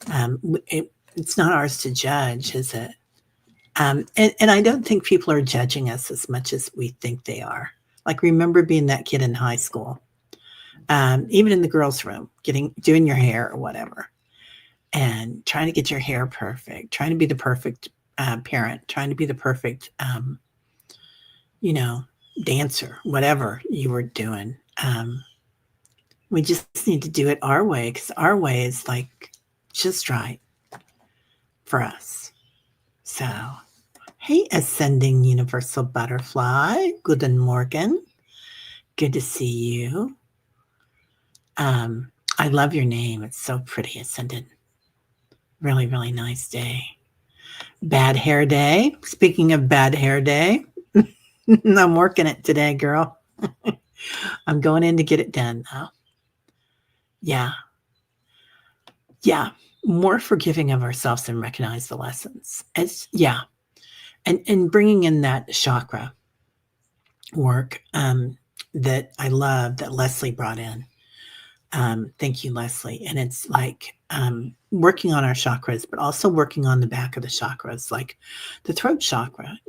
It's not ours to judge, is it? And I don't think people are judging us as much as we think they are. Like, remember being that kid in high school, even in the girls' room, doing your hair or whatever, and trying to get your hair perfect, trying to be the perfect parent, trying to be the perfect, you know, dancer, whatever you were doing. We just need to do it our way because our way is like just right for us. So, hey, ascending universal butterfly, guten Morgen. Good to see you. I love your name. It's so pretty, ascendant. Really, really nice day. Bad hair day. Speaking of bad hair day, I'm working it today, girl. I'm going in to get it done. Yeah. Yeah. More forgiving of ourselves and recognize the lessons. Yeah. And bringing in that chakra work that I love that Leslie brought in. Thank you, Leslie. And it's like working on our chakras, but also working on the back of the chakras, like the throat chakra,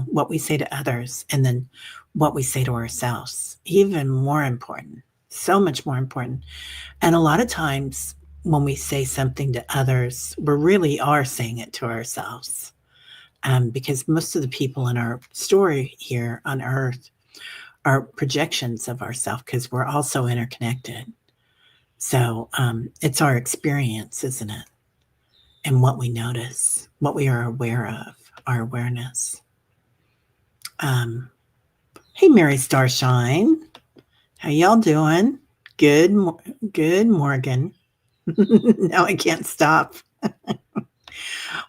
what we say to others and then what we say to ourselves. Even more important, so much more important. And a lot of times when we say something to others, we really are saying it to ourselves. Because most of the people in our story here on Earth are projections of ourselves because we're also interconnected. So it's our experience, isn't it? And what we notice, what we are aware of, our awareness. Hey, Mary Starshine. How y'all doing? Good Morgan. No, I can't stop.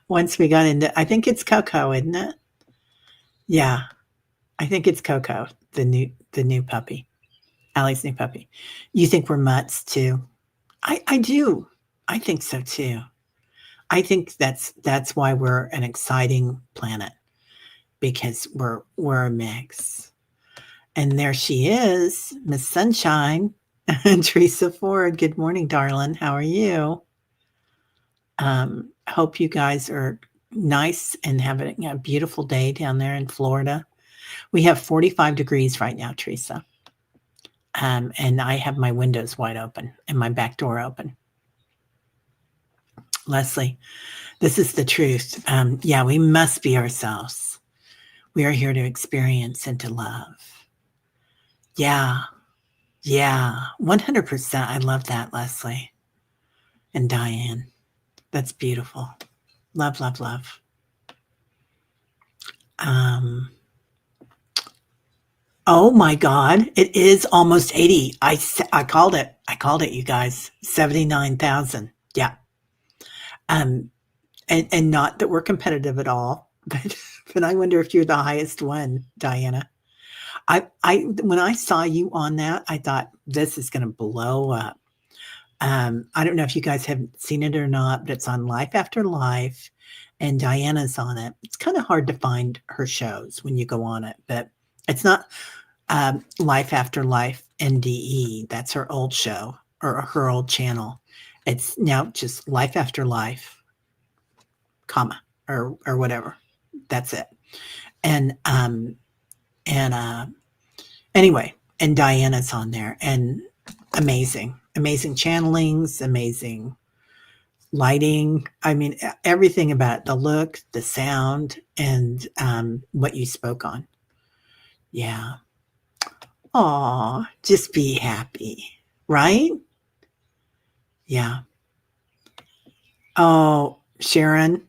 Once we got into, I think it's Coco, isn't it? Yeah, I think it's Coco, the new puppy, Allie's new puppy. You think we're mutts too? I do. I think so too. I think that's why we're an exciting planet because we're a mix. And there she is, Miss Sunshine, Teresa Ford. Good morning, darling. How are you? Hope you guys are nice and having a beautiful day down there in Florida. We have 45 degrees right now, Teresa. And I have my windows wide open and my back door open. Leslie, this is the truth. Yeah, we must be ourselves. We are here to experience and to love. Yeah, 100%. I love that, Leslie and Diane. That's beautiful. Love, love, love. Oh my God, it is almost 80. I called it. I called it, you guys. 79,000. Yeah. And not that we're competitive at all, but I wonder if you're the highest one, Diana. When I saw you on that, I thought this is going to blow up. I don't know if you guys have seen it or not, but it's on Life After Life, and Diana's on it. It's kind of hard to find her shows when you go on it, but it's not Life After Life NDE. That's her old show or her old channel. It's now just Life After Life, comma, or whatever. That's it. And anyway, and Diana's on there, and amazing channelings, amazing lighting. I mean, everything about the look, the sound, and what you spoke on. Yeah. Aw, just be happy, right? Yeah. Oh, Sharon,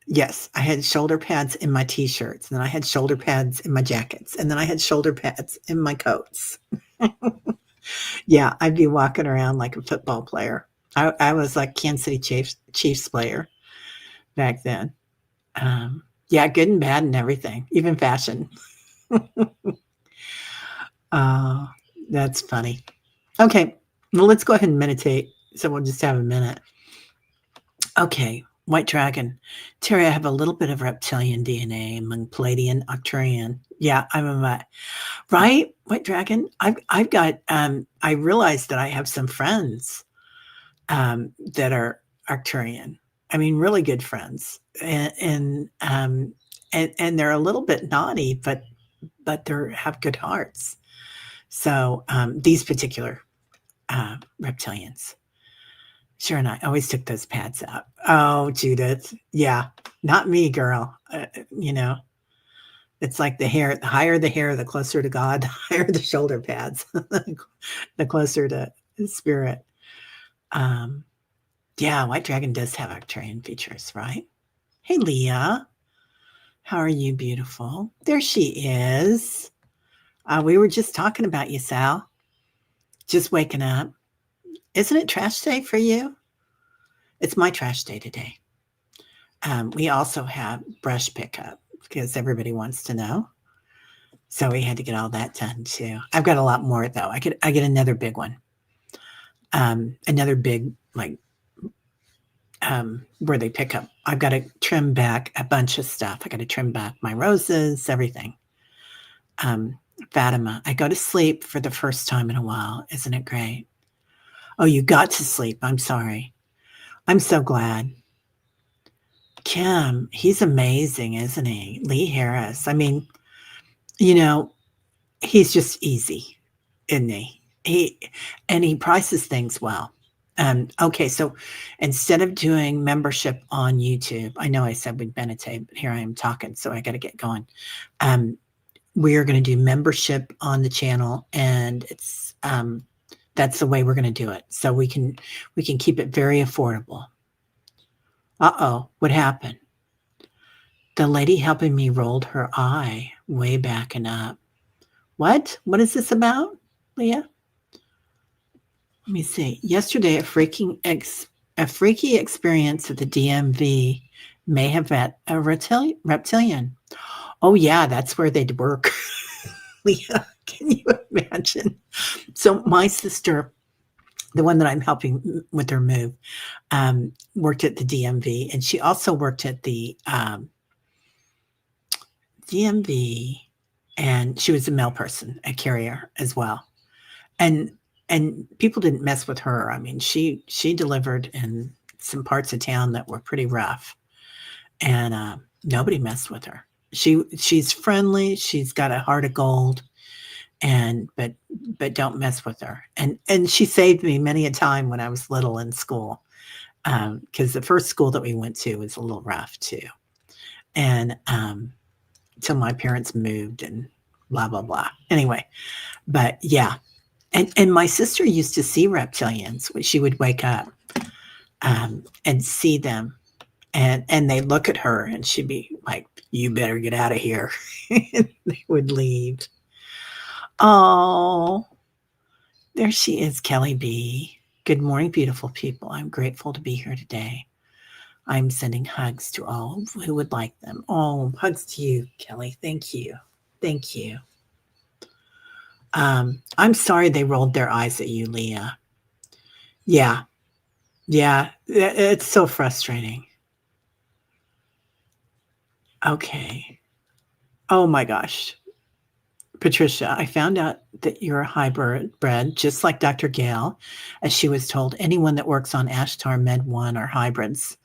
yes, I had shoulder pads in my t-shirts, and then I had shoulder pads in my jackets, and then I had shoulder pads in my coats. Yeah, I'd be walking around like a football player. I was like Kansas City Chiefs player back then. Yeah, good and bad and everything, even fashion. That's funny. Okay, well, let's go ahead and meditate. So we'll just have a minute. Okay, White Dragon. Terry, I have a little bit of reptilian DNA among Palladian, Arcturian. Yeah, I'm a mutt. Right, White Dragon? I've got, I realized that I have some friends that are Arcturian. I mean, really good friends. And and they're a little bit naughty, but they have good hearts. So these particular reptilians. Sure, and I always took those pads out. Oh, Judith, yeah, not me, girl. You know, it's like the hair. The higher the hair, the closer to God. The higher the shoulder pads, the closer to spirit. Um, yeah, White Dragon does have Arcturian features, right? Hey, Leah, how are you, beautiful? There she is. We were just talking about you, Sal. Just waking up. Isn't it trash day for you? It's my trash day today. We also have brush pickup because everybody wants to know. So we had to get all that done too. I've got a lot more though. I get another big one. Another big where they pick up. I've got to trim back a bunch of stuff. I got to trim back my roses, everything. Fatima, I go to sleep for the first time in a while. Isn't it great? Oh, you got to sleep. I'm sorry. I'm so glad. Kim, he's amazing, isn't he? Lee Harris. I mean, you know, he's just easy, isn't he? He prices things well. Okay, so instead of doing membership on YouTube, I know I said we'd meditate, but here I am talking, so I got to get going. We are going to do membership on the channel, and it's that's the way we're going to do it. So we can keep it very affordable. Uh-oh, what happened? The lady helping me rolled her eye way back and up. What? What is this about, Leah? Let me see. Yesterday, a freaky experience at the DMV may have met a reptilian. Oh, yeah, that's where they'd work. Leah, can you imagine? So my sister, the one that I'm helping with her move, worked at the DMV, and she also worked at the DMV, and she was a mail person, a carrier as well. And people didn't mess with her. I mean, she delivered in some parts of town that were pretty rough, and nobody messed with her. She's friendly. She's got a heart of gold, but don't mess with her. And she saved me many a time when I was little in school, because the first school that we went to was a little rough too, and till my parents moved and blah blah blah. Anyway, but yeah. And my sister used to see reptilians when she would wake up and see them. And they'd look at her and she'd be like, you better get out of here. And they would leave. Oh, there she is, Kelly B. Good morning, beautiful people. I'm grateful to be here today. I'm sending hugs to all who would like them. Oh, hugs to you, Kelly. Thank you. Thank you. I'm sorry they rolled their eyes at you, Leah. Yeah. Yeah. It's so frustrating. Okay. Oh my gosh. Patricia, I found out that you're a hybrid, just like Dr. Gale, as she was told anyone that works on Ashtar Med 1 are hybrids.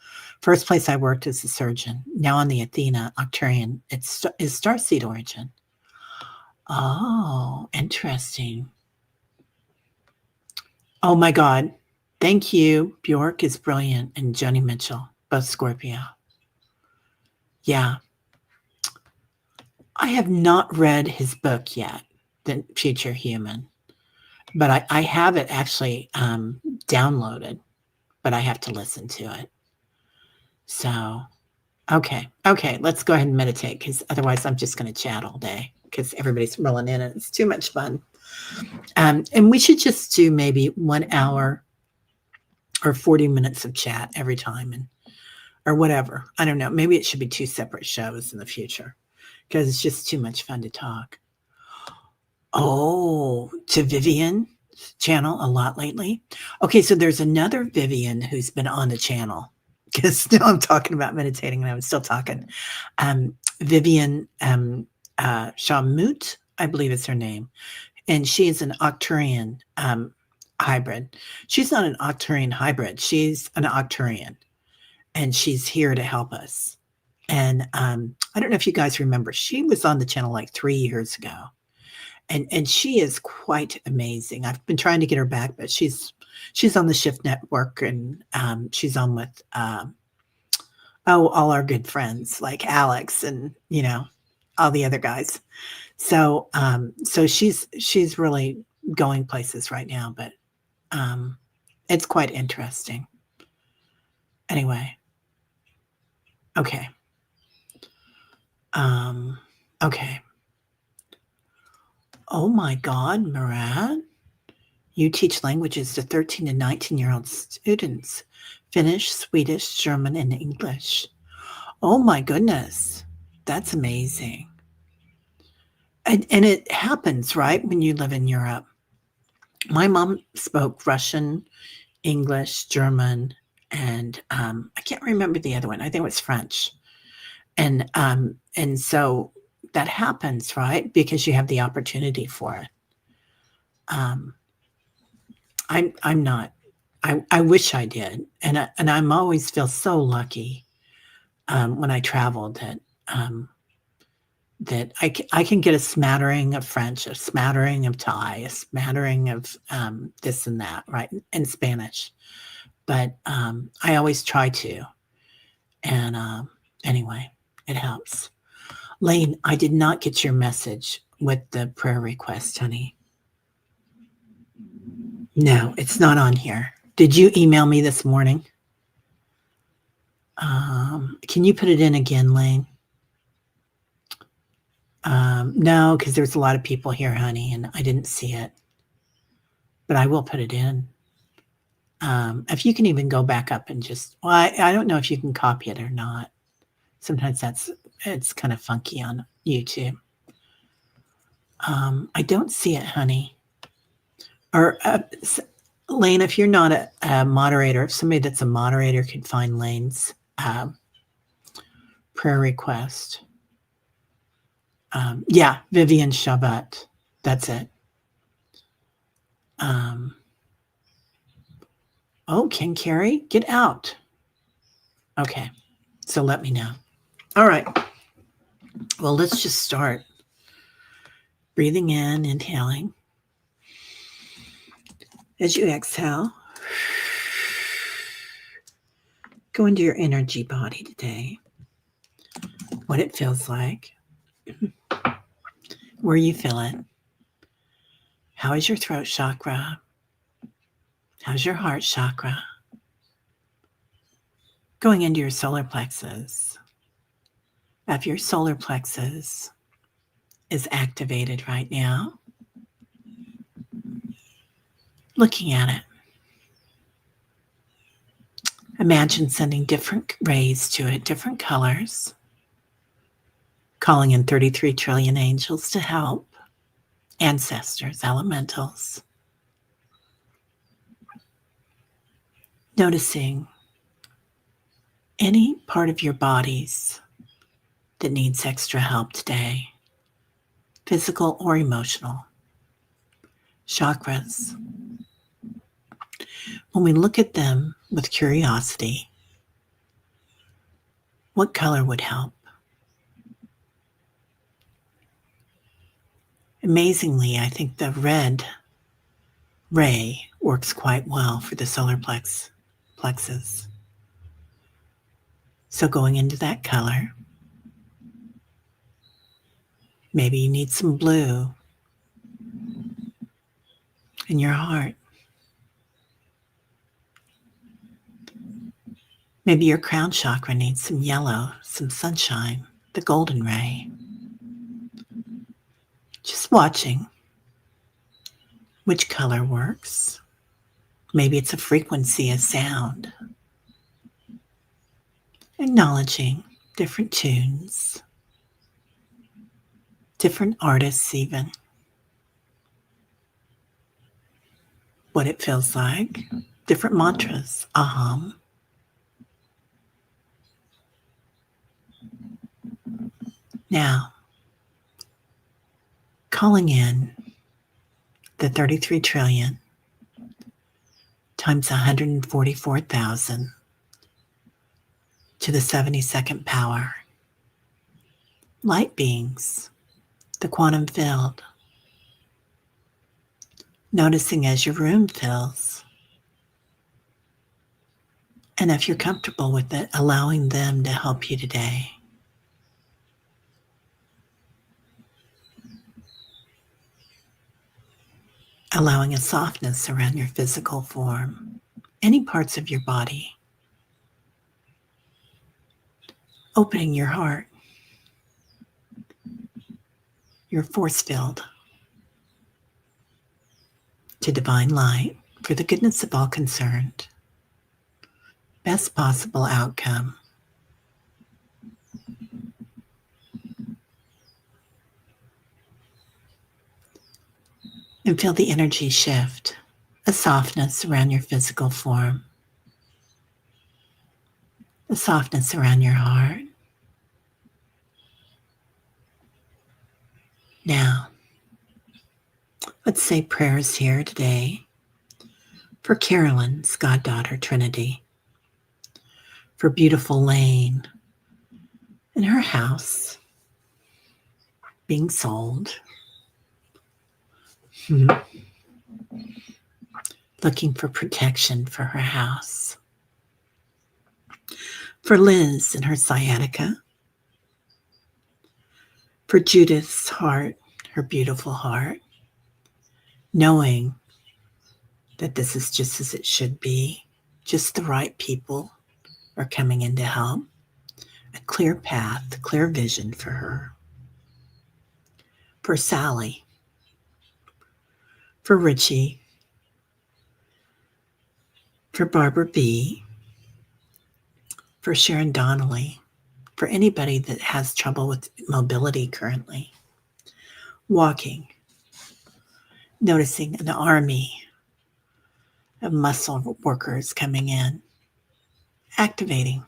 First place I worked as a surgeon. Now on the Athena Arcturian, is starseed origin. Oh, interesting. Oh my God. Thank you. Bjork is brilliant, and Joni Mitchell, both Scorpio. Yeah. I have not read his book yet, The Future Human, but I have it actually downloaded, but I have to listen to it. So, okay, let's go ahead and meditate, because otherwise I'm just going to chat all day because everybody's rolling in and it's too much fun. And we should just do maybe 1 hour or 40 minutes of chat every time, or whatever. I don't know. Maybe it should be 2 separate shows in the future, because it's just too much fun to talk. Oh, to Vivian's channel a lot lately. Okay, so there's another Vivian who's been on the channel, because still I'm talking about meditating and I'm still talking. Vivian Shamut, I believe is her name. And she is an Arcturian hybrid. She's not an Arcturian hybrid. She's an Arcturian. And she's here to help us. And I don't know if you guys remember, she was on the channel like 3 years ago. And she is quite amazing. I've been trying to get her back, but she's on the Shift Network, and she's on with all our good friends like Alex and all the other guys. So she's really going places right now, but it's quite interesting. Anyway, okay. Okay. Oh my God, Murad. You teach languages to 13 and 19-year-old students, Finnish, Swedish, German, and English. Oh my goodness. That's amazing. And it happens, right, when you live in Europe. My mom spoke Russian, English, German, and I can't remember the other one. I think it was French. And so that happens, right? Because you have the opportunity for it. I'm not. I wish I did, and I'm always feel so lucky when I travel that I can get a smattering of French, a smattering of Thai, a smattering of this and that, right, in Spanish. But I always try to, and anyway, it helps. Lane, I did not get your message with the prayer request, honey. No, it's not on here. Did you email me this morning? Can you put it in again, Lane? No, because there's a lot of people here, honey, and I didn't see it. But I will put it in. If you can even go back up and I don't know if you can copy it or not. Sometimes it's kind of funky on YouTube. I don't see it, honey. Or Lane, if you're not a moderator, if somebody that's a moderator could find Lane's prayer request. Yeah, Vivian Shabat. That's it. Oh, Ken Carey, get out. Okay, so let me know. All right. Well, let's just start. Breathing in, inhaling. As you exhale, go into your energy body today. What it feels like. Where you feel it. How is your throat chakra? How's your heart chakra? Going into your solar plexus. If your solar plexus is activated right now, looking at it. Imagine sending different rays to it, different colors, calling in 33 trillion angels to help, ancestors, elementals. Noticing any part of your bodies that needs extra help today, physical or emotional. Chakras. When we look at them with curiosity, what color would help? Amazingly, I think the red ray works quite well for the solar plexus. So going into that color, maybe you need some blue in your heart. Maybe your crown chakra needs some yellow, some sunshine, the golden ray. Just watching which color works. Maybe it's a frequency, a sound. Acknowledging different tunes, different artists even. What it feels like, different mantras, aham. Now, calling in the 33 trillion times 144,000 to the 72nd power. light beings, the quantum field, noticing as your room fills. And if you're comfortable with it, allowing them to help you today. Allowing a softness around your physical form, any parts of your body. Opening your heart, your force field, to divine light for the goodness of all concerned. Best possible outcome. And feel the energy shift, a softness around your physical form, a softness around your heart. Now, let's say prayers here today for Carolyn's goddaughter Trinity, for beautiful Lane and her house being sold. Looking for protection for her house. For Liz and her sciatica. For Judith's heart, her beautiful heart. Knowing that this is just as it should be. Just the right people are coming in to help. A clear path, a clear vision for her. For Sally. For Richie. For Barbara B. For Sharon Donnelly. For anybody that has trouble with mobility currently. Walking. Noticing an army of muscle workers coming in. Activating.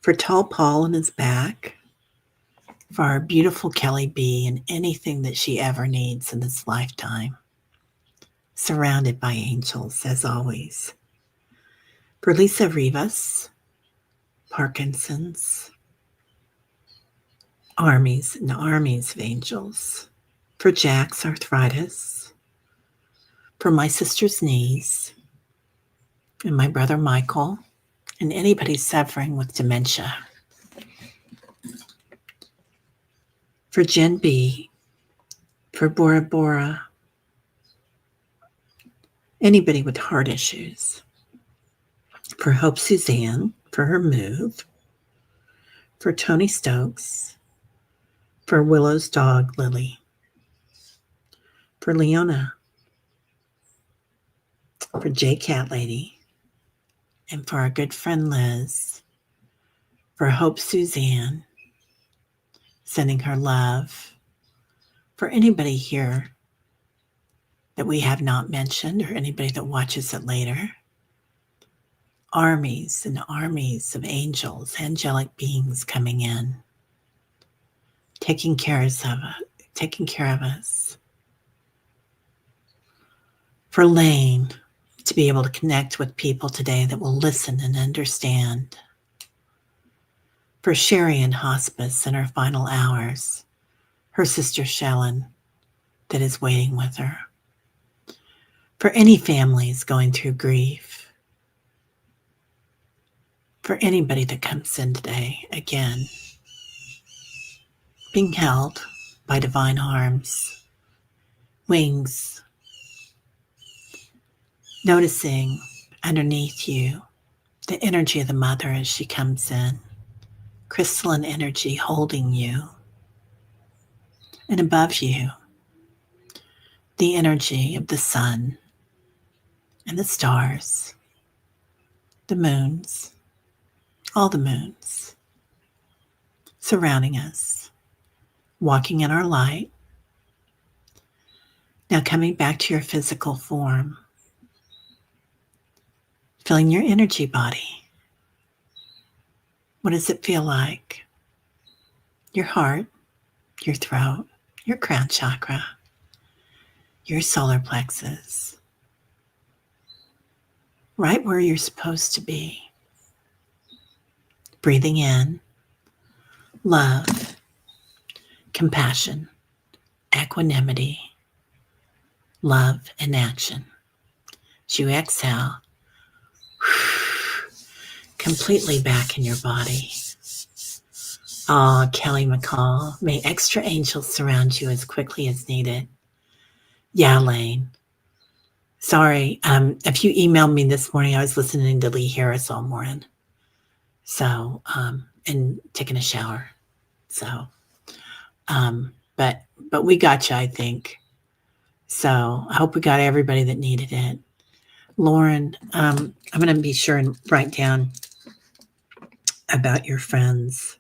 For Tall Paul and his back. For our beautiful Kelly B and anything that she ever needs in this lifetime. Surrounded by angels, as always. For Lisa Rivas, Parkinson's, armies and armies of angels. For Jack's arthritis. For my sister's knees. And my brother Michael. And anybody suffering with dementia. For Jen B. For Bora Bora. Anybody with heart issues. For Hope Suzanne, for her move. For Tony Stokes. For Willow's dog, Lily. For Leona. For J Cat Lady. And for our good friend Liz. For Hope Suzanne. Sending her love. For anybody here that we have not mentioned or anybody that watches it later. Armies and armies of angels, angelic beings coming in. Taking care of us. For Lane to be able to connect with people today that will listen and understand. For Sherry in hospice in her final hours. Her sister Shellen that is waiting with her. For any families going through grief. For anybody that comes in today, again, being held by divine arms, wings, noticing underneath you the energy of the mother as she comes in, crystalline energy holding you, and above you, the energy of the sun and the stars, the moons, all the moons surrounding us, walking in our light. Now coming back to your physical form, feeling your energy body. What does it feel like? Your heart, your throat, your crown chakra, your solar plexus, right where you're supposed to be. Breathing in love, compassion, equanimity, love, and action. As you exhale, completely back in your body. Ah, Kelly McCall, may extra angels surround you as quickly as needed. Yeah, Lane. Sorry, if you emailed me this morning, I was listening to Lee Harris all morning. So, and taking a shower. So, but we got you, I think. So I hope we got everybody that needed it. Lauren, I'm going to be sure and write down about your friends.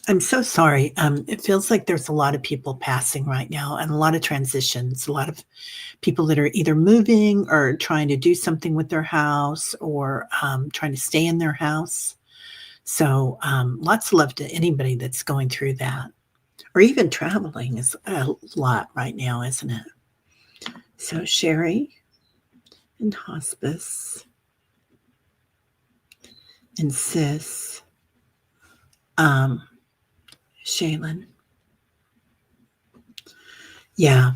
I'm so sorry. It feels like there's a lot of people passing right now and a lot of transitions, a lot of people that are either moving or trying to do something with their house or trying to stay in their house. So lots of love to anybody that's going through that. Or even traveling is a lot right now, isn't it? So Sherry and hospice and Sis, um, Shaylin. Yeah,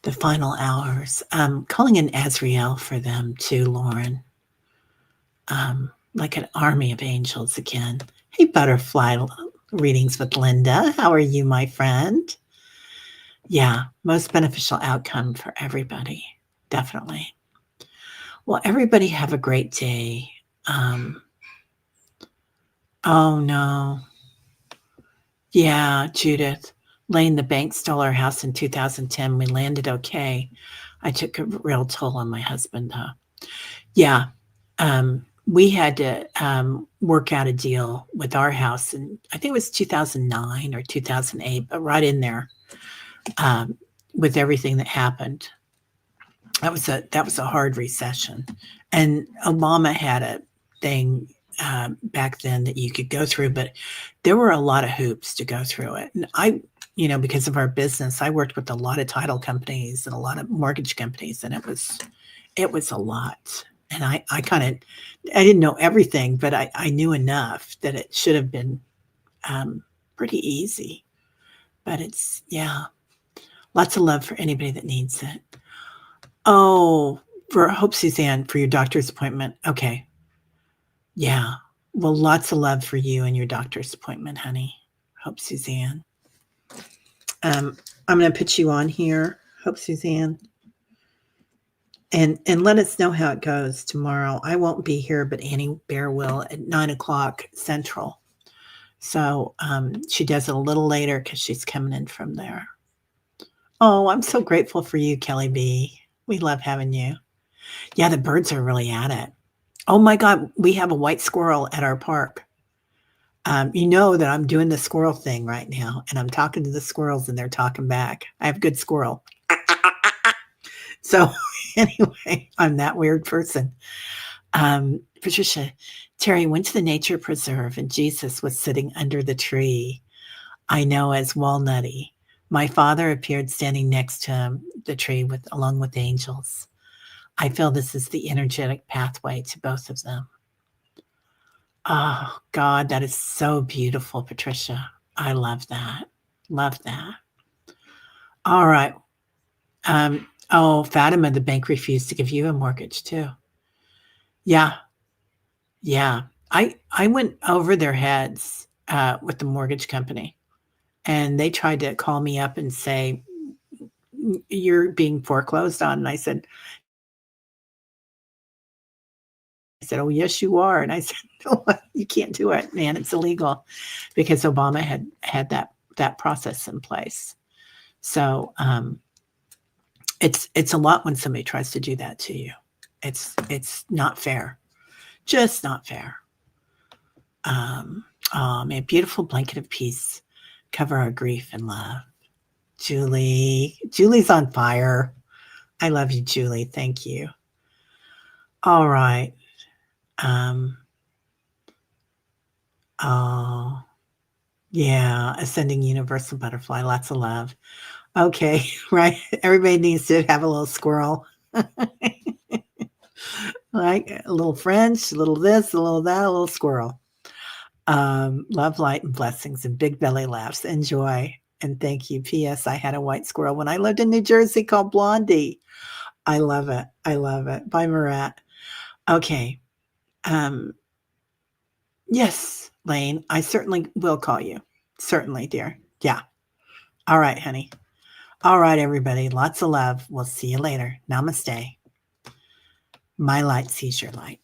the final hours. Calling in Azrael for them too, Lauren. Like an army of angels again. Hey, butterfly readings with Linda. How are you, my friend? Yeah, most beneficial outcome for everybody. Definitely. Well, everybody have a great day. Oh no. Yeah, Judith. Lane, the bank stole our house in 2010. We landed okay. I took a real toll on my husband, though. Yeah. We had to work out a deal with our house, and I think it was 2009 or 2008, but right in there with everything that happened. That was a hard recession, and Obama had a thing back then that you could go through, but there were a lot of hoops to go through it. And because of our business, I worked with a lot of title companies and a lot of mortgage companies, and it was a lot. And I didn't know everything, but I knew enough that it should have been pretty easy. But yeah, lots of love for anybody that needs it. Oh, for Hope Suzanne, for your doctor's appointment. Okay. Yeah. Well, lots of love for you and your doctor's appointment, honey. Hope Suzanne. I'm going to put you on here, Hope Suzanne, and let us know how it goes tomorrow. I won't be here, but Annie Bear will at 9:00 Central. So she does it a little later because she's coming in from there. Oh, I'm so grateful for you, Kelly B. We love having you. Yeah, the birds are really at it. Oh my God, we have a white squirrel at our park. You know that I'm doing the squirrel thing right now, and I'm talking to the squirrels, and they're talking back. I have good squirrel. So anyway, I'm that weird person. Patricia, Terry went to the nature preserve, and Jesus was sitting under the tree. I know as Walnutty. My father appeared standing next to the tree along with angels. I feel this is the energetic pathway to both of them. Oh, God, that is so beautiful, Patricia. I love that. Love that. All right. Fatima, the bank refused to give you a mortgage too. Yeah. Yeah. I went over their heads with the mortgage company, and they tried to call me up and say, you're being foreclosed on. And I said, oh, yes, you are. And I said, no, you can't do it, man. It's illegal, because Obama had that process in place. So it's a lot when somebody tries to do that to you. It's not fair, just not fair. May a beautiful blanket of peace cover our grief and love. Julie's on fire. I love you, Julie. Thank you. All right. Oh, yeah. Ascending universal butterfly. Lots of love. Okay. Right. Everybody needs to have a little squirrel. Like a little French, a little this, a little that, a little squirrel. Love, light, and blessings and big belly laughs. Enjoy. And thank you. P.S. I had a white squirrel when I lived in New Jersey called Blondie. I love it. I love it. Bye, Murat. Okay. Um, yes, Lane, I certainly will call you. Certainly, dear. Yeah. All right, honey. All right, everybody. Lots of love. We'll see you later. Namaste. My light sees your light.